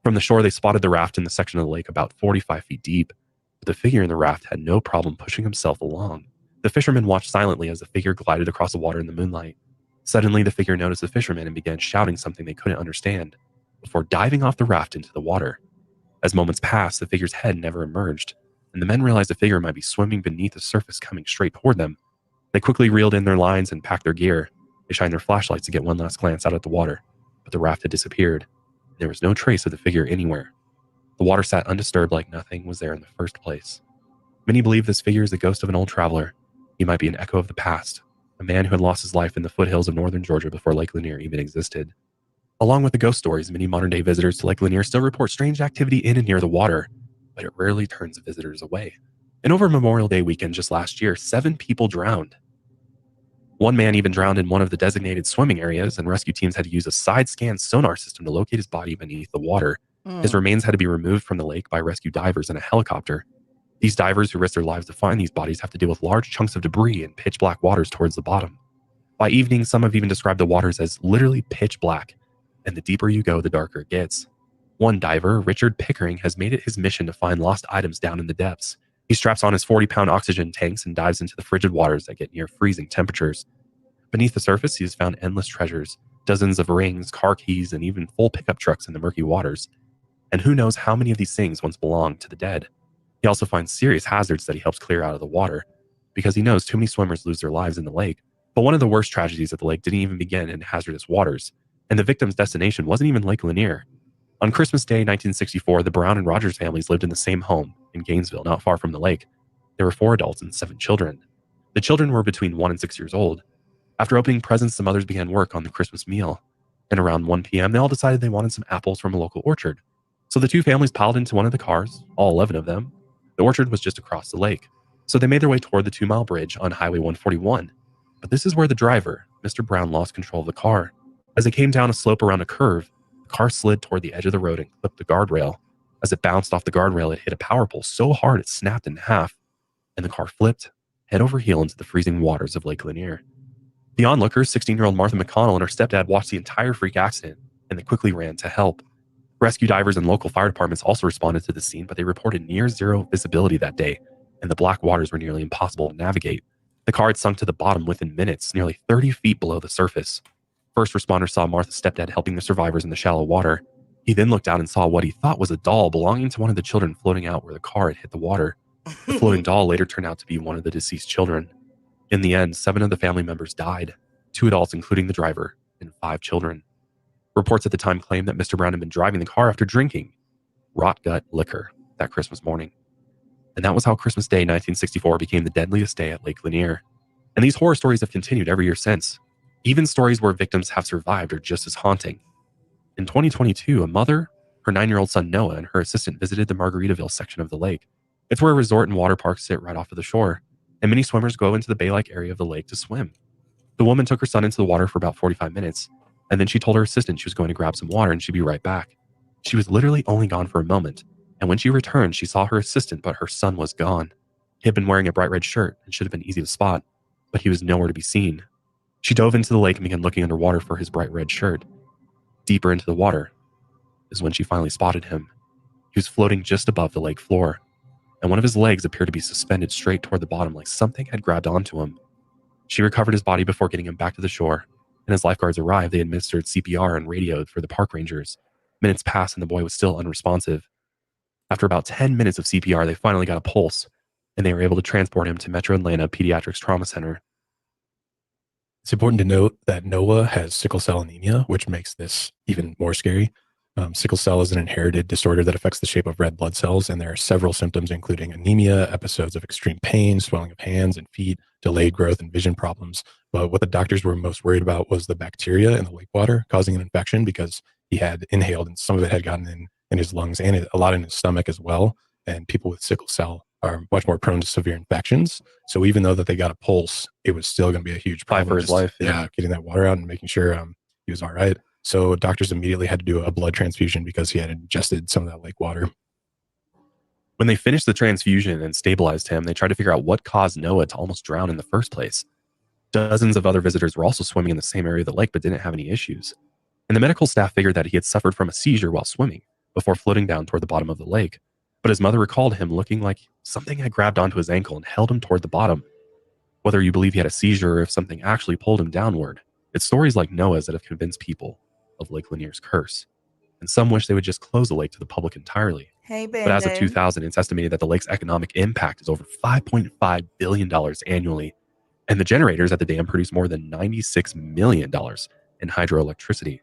From the shore, they spotted the raft in the section of the lake about 45 feet deep, but the figure in the raft had no problem pushing himself along. The fishermen watched silently as the figure glided across the water in the moonlight. Suddenly, the figure noticed the fishermen and began shouting something they couldn't understand, before diving off the raft into the water. As moments passed, the figure's head never emerged, and the men realized the figure might be swimming beneath the surface coming straight toward them. They quickly reeled in their lines and packed their gear. They shined their flashlights to get one last glance out at the water, but the raft had disappeared. There was no trace of the figure anywhere. The water sat undisturbed like nothing was there in the first place. Many believe this figure is the ghost of an old traveler. He might be an echo of the past, a man who had lost his life in the foothills of northern Georgia before Lake Lanier even existed. Along with the ghost stories, many modern-day visitors to Lake Lanier still report strange activity in and near the water, but it rarely turns visitors away. And over Memorial Day weekend just last year, 7 people drowned. One man even drowned in one of the designated swimming areas, and rescue teams had to use a side-scan sonar system to locate his body beneath the water. His remains had to be removed from the lake by rescue divers in a helicopter. These divers who risk their lives to find these bodies have to deal with large chunks of debris and pitch black waters towards the bottom. By evening, some have even described the waters as literally pitch black, and the deeper you go, the darker it gets. One diver, Richard Pickering, has made it his mission to find lost items down in the depths. He straps on his 40-pound oxygen tanks and dives into the frigid waters that get near freezing temperatures. Beneath the surface, he has found endless treasures, dozens of rings, car keys, and even full pickup trucks in the murky waters. And who knows how many of these things once belonged to the dead. He also finds serious hazards that he helps clear out of the water, because he knows too many swimmers lose their lives in the lake. But one of the worst tragedies at the lake didn't even begin in hazardous waters, and the victim's destination wasn't even Lake Lanier. On Christmas Day, 1964, the Brown and Rogers families lived in the same home in Gainesville, not far from the lake. There were 4 adults and 7 children. The children were between 1 and 6 years old. After opening presents, the mothers began work on the Christmas meal. And around 1 p.m., they all decided they wanted some apples from a local orchard. So the 2 families piled into one of the cars, all 11 of them. The orchard was just across the lake. So they made their way toward the 2-mile bridge on Highway 141. But this is where the driver, Mr. Brown, lost control of the car. As they came down a slope around a curve, the car slid toward the edge of the road and clipped the guardrail. As it bounced off the guardrail, it hit a power pole so hard it snapped in half, and the car flipped, head over heel into the freezing waters of Lake Lanier. The onlookers, 16-year-old Martha McConnell and her stepdad, watched the entire freak accident, and they quickly ran to help. Rescue divers and local fire departments also responded to the scene, but they reported near zero visibility that day, and the black waters were nearly impossible to navigate. The car had sunk to the bottom within minutes, nearly 30 feet below the surface. First responders saw Martha's stepdad helping the survivors in the shallow water. He then looked out and saw what he thought was a doll belonging to one of the children floating out where the car had hit the water. The floating doll later turned out to be one of the deceased children. In the end, 7 of the family members died, 2 adults including the driver, and 5 children. Reports at the time claimed that Mr. Brown had been driving the car after drinking rot gut liquor that Christmas morning. And that was how Christmas Day 1964 became the deadliest day at Lake Lanier. And these horror stories have continued every year since. Even stories where victims have survived are just as haunting. In 2022, a mother, her 9-year-old son Noah, and her assistant visited the Margaritaville section of the lake. It's where a resort and water parks sit right off of the shore, and many swimmers go into the bay-like area of the lake to swim. The woman took her son into the water for about 45 minutes, and then she told her assistant she was going to grab some water and she'd be right back. She was literally only gone for a moment, and when she returned, she saw her assistant, but her son was gone. He had been wearing a bright red shirt and should have been easy to spot, but he was nowhere to be seen. She dove into the lake and began looking underwater for his bright red shirt. Deeper into the water is when she finally spotted him. He was floating just above the lake floor, and one of his legs appeared to be suspended straight toward the bottom like something had grabbed onto him. She recovered his body before getting him back to the shore, and as lifeguards arrived, they administered CPR and radioed for the park rangers. Minutes passed and the boy was still unresponsive. After about 10 minutes of CPR, they finally got a pulse, and they were able to transport him to Metro Atlanta Pediatrics Trauma Center. It's important to note that Noah has sickle cell anemia, which makes this even more scary. Sickle cell is an inherited disorder that affects the shape of red blood cells, and there are several symptoms, including anemia, episodes of extreme pain, swelling of hands and feet, delayed growth, and vision problems. But what the doctors were most worried about was the bacteria in the lake water causing an infection, because he had inhaled and some of it had gotten in his lungs and a lot in his stomach as well. And people with sickle cell are much more prone to severe infections. So even though that they got a pulse, it was still going to be a huge problem for his life. Yeah, getting that water out and making sure he was all right. So doctors immediately had to do a blood transfusion because he had ingested some of that lake water. When they finished the transfusion and stabilized him, they tried to figure out what caused Noah to almost drown in the first place. Dozens of other visitors were also swimming in the same area of the lake but didn't have any issues. And the medical staff figured that he had suffered from a seizure while swimming before floating down toward the bottom of the lake. But his mother recalled him looking like something had grabbed onto his ankle and held him toward the bottom. Whether you believe he had a seizure or if something actually pulled him downward, it's stories like Noah's that have convinced people of Lake Lanier's curse. And some wish they would just close the lake to the public entirely. Hey, But as of Bando. 2000, it's estimated that the lake's economic impact is over $5.5 billion annually. And the generators at the dam produce more than $96 million in hydroelectricity.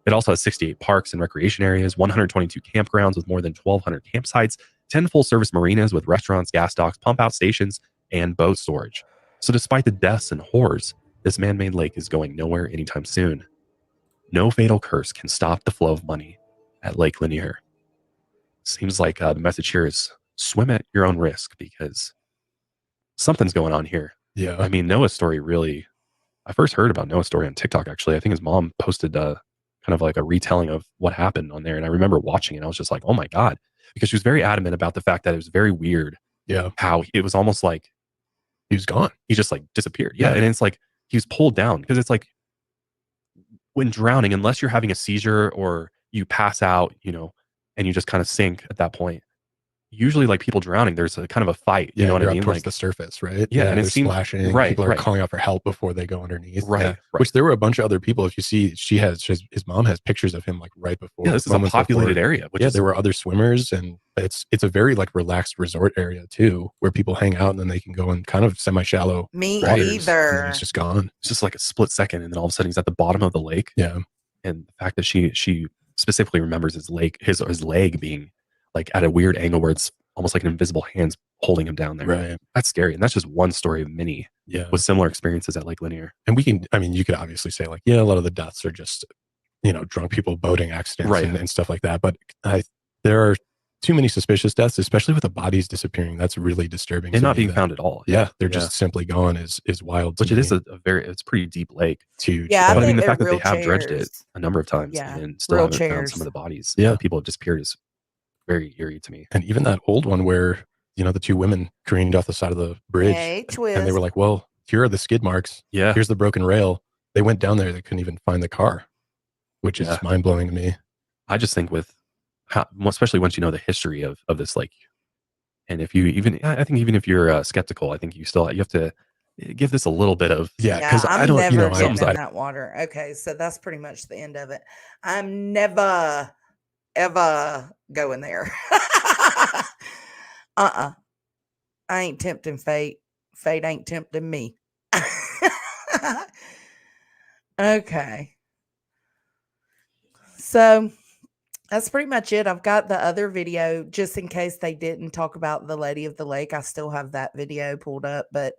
It also has 68 parks and recreation areas, 122 campgrounds with more than 1,200 campsites, 10 full-service marinas with restaurants, gas docks, pump-out stations, and boat storage. So despite the deaths and horrors, this man-made lake is going nowhere anytime soon. No fatal curse can stop the flow of money at Lake Lanier. Seems like the message here is swim at your own risk, because something's going on here. Yeah. I mean, Noah's story really, I first heard about Noah's story on TikTok, actually. I think his mom posted kind of like a retelling of what happened on there. And I remember watching it. I was just like, oh my God, because she was very adamant about the fact that it was very weird. Yeah. How it was almost like he was gone. He just like disappeared. Yeah. And it's like he was pulled down, because it's like when drowning, unless you're having a seizure or you pass out, and you just kind of sink at that point. Usually, like people drowning, there's a kind of a fight. You know what I mean? Towards Like the surface, right? Yeah, and they're it seems splashing. right. People are right. calling out for help before they go underneath. Right, Yeah. right. Which there were a bunch of other people. If you see, his mom has pictures of him like right before. Yeah, this is a populated area. Yeah, there were other swimmers, and it's a very like relaxed resort area too, where people hang out and then they can go in kind of semi-shallow Me waters, either. and then it's just gone. It's just like a split second, and then all of a sudden he's at the bottom of the lake. Yeah, and the fact that she specifically remembers his leg being like at a weird angle where it's almost like an invisible hand's holding him down there. Right. That's scary. And that's just one story of many with similar experiences at Lake Lanier. And you could obviously say like, yeah, a lot of the deaths are just, drunk people, boating accidents and stuff like that. But there are too many suspicious deaths, especially with the bodies disappearing. That's really disturbing. And not being found at all. Yeah. They're just simply gone is wild. Which it is it's pretty deep lake. It's huge. Yeah, but I mean, the they're fact that they real have dredged it chairs. a number of times Yeah, and still real haven't found chairs. some of the bodies. Yeah. People have disappeared is very eerie to me. And even that old one where, the two women careened off the side of the bridge. Hey, and they were like, well, here are the skid marks. Yeah. Here's the broken rail. They went down there. They couldn't even find the car, which is mind blowing to me. I just think with how, especially once you know the history of this lake, and if you I think even if you're skeptical, I think you have to give this a little bit of because I'm I don't never getting in I- that water. Okay, so that's pretty much the end of it. I'm never ever going there. I ain't tempting fate. Fate ain't tempting me. Okay. So that's pretty much it. I've got the other video just in case they didn't talk about the Lady of the Lake. I still have that video pulled up, but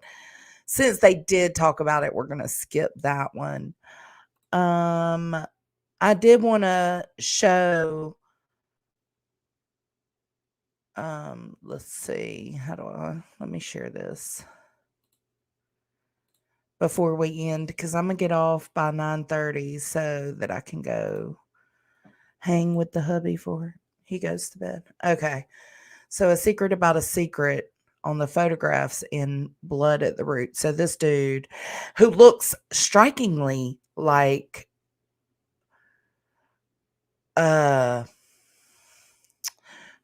since they did talk about it, we're going to skip that one. I did want to show let's see. Let me share this before we end, because I'm going to get off by 9:30 so that I can go hang with the hubby before he goes to bed. Okay. So a secret about a secret on the photographs in Blood at the Root. So this dude who looks strikingly like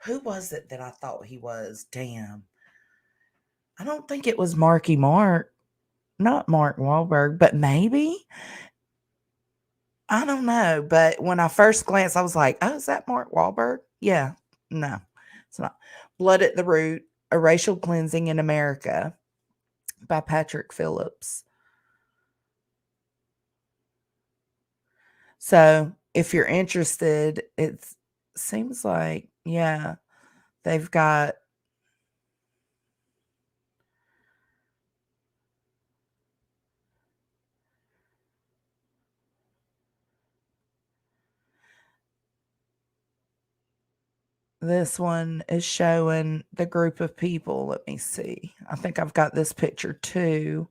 who was it that I thought he was? Damn. I don't think it was Marky Mark. Not Mark Wahlberg, but maybe. I don't know. But when I first glanced, I was like, oh, is that Mark Wahlberg? Yeah. No, it's not. Blood at the Root, A Racial Cleansing in America by Patrick Phillips. So if you're interested, it seems like, yeah, they've got this one is showing the group of people. Let me see. I think I've got this picture too.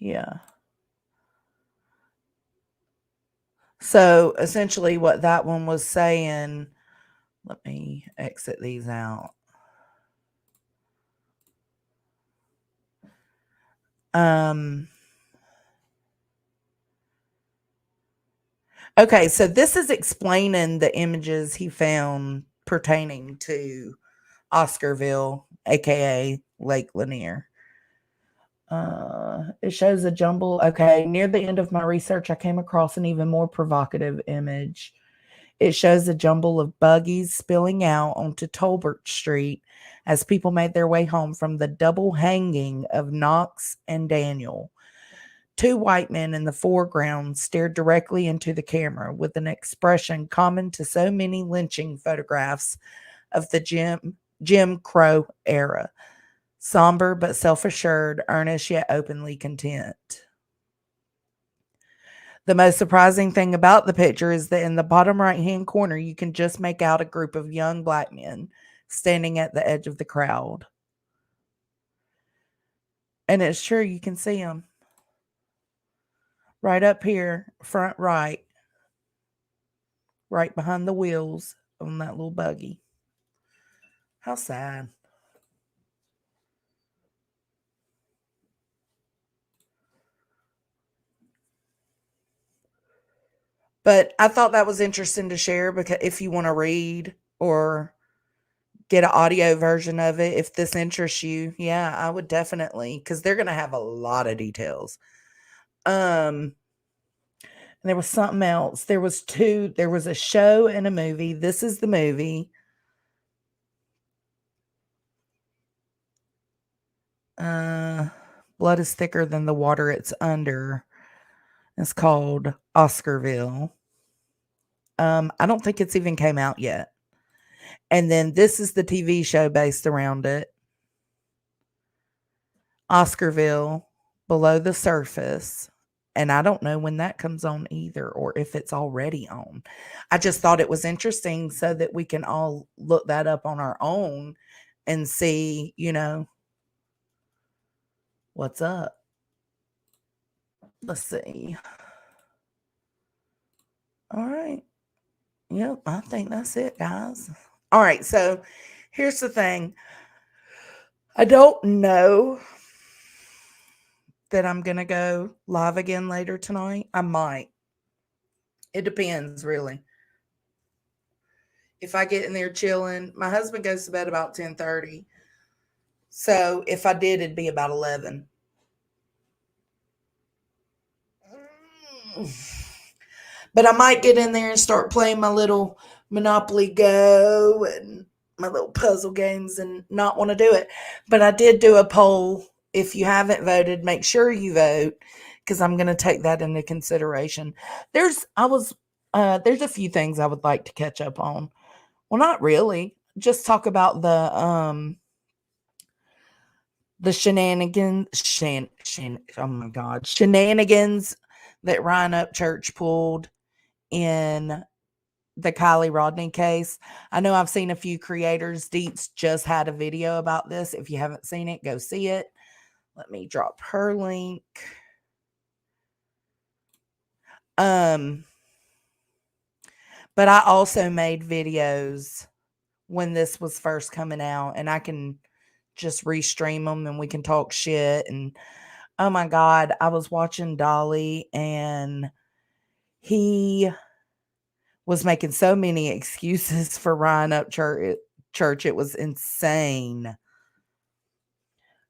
Yeah. So essentially what that one was saying, let me exit these out. Okay, so this is explaining the images he found pertaining to Oscarville, aka Lake Lanier. It shows a jumble. Okay, near the end of my research, I came across an even more provocative image. It shows a jumble of buggies spilling out onto Tolbert Street as people made their way home from the double hanging of Knox and Daniel. Two white men in the foreground stared directly into the camera with an expression common to so many lynching photographs of the Jim Crow era. Somber but self-assured, earnest yet openly content. The most surprising thing about the picture is that in the bottom right-hand corner, you can just make out a group of young black men standing at the edge of the crowd. And it's true, you can see them. Right up here, front right behind the wheels on that little buggy. How sad. But I thought that was interesting to share, because if you want to read or get an audio version of it, if this interests you, yeah, I would definitely, because they're going to have a lot of details. And there was something else. There was a show and a movie. This is the movie. Blood is thicker than the water it's under. It's called Oscarville. I don't think it's even came out yet. And then this is the TV show based around it. Oscarville, Below the Surface. And I don't know when that comes on either, or if it's already on. I just thought it was interesting so that we can all look that up on our own and see, what's up. Let's see. All right. Yep, I think that's it, guys. All right, so here's the thing. I don't know that I'm going to go live again later tonight. I might. It depends, really. If I get in there chilling, my husband goes to bed about 10:30. So if I did, it'd be about 11. But I might get in there and start playing my little Monopoly Go and my little puzzle games and not want to do it. But I did do a poll. If you haven't voted, make sure you vote, because I'm going to take that into consideration. There's a few things I would like to catch up on. Well, not really. Just talk about the shenanigans. Oh my God, shenanigans that Ryan Upchurch pulled in the Kylie Rodney case. I know I've seen a few creators. Deets just had a video about this. If you haven't seen it, go see it. Let me drop her link. But I also made videos when this was first coming out, and I can just restream them and we can talk shit. And oh my God, I was watching Dolly and he was making so many excuses for Ryan Upchurch. It was insane.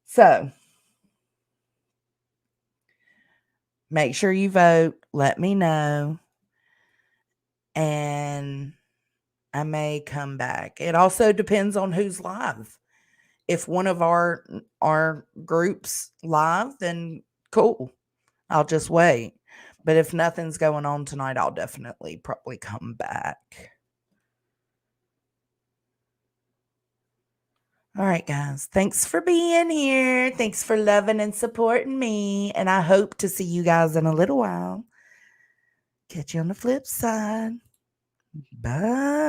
So make sure you vote. Let me know. And I may come back. It also depends on who's live. if one of our groups live, then cool. I'll just wait. But if nothing's going on tonight, I'll definitely probably come back. All right, guys. Thanks for being here. Thanks for loving and supporting me. And I hope to see you guys in a little while. Catch you on the flip side. Bye.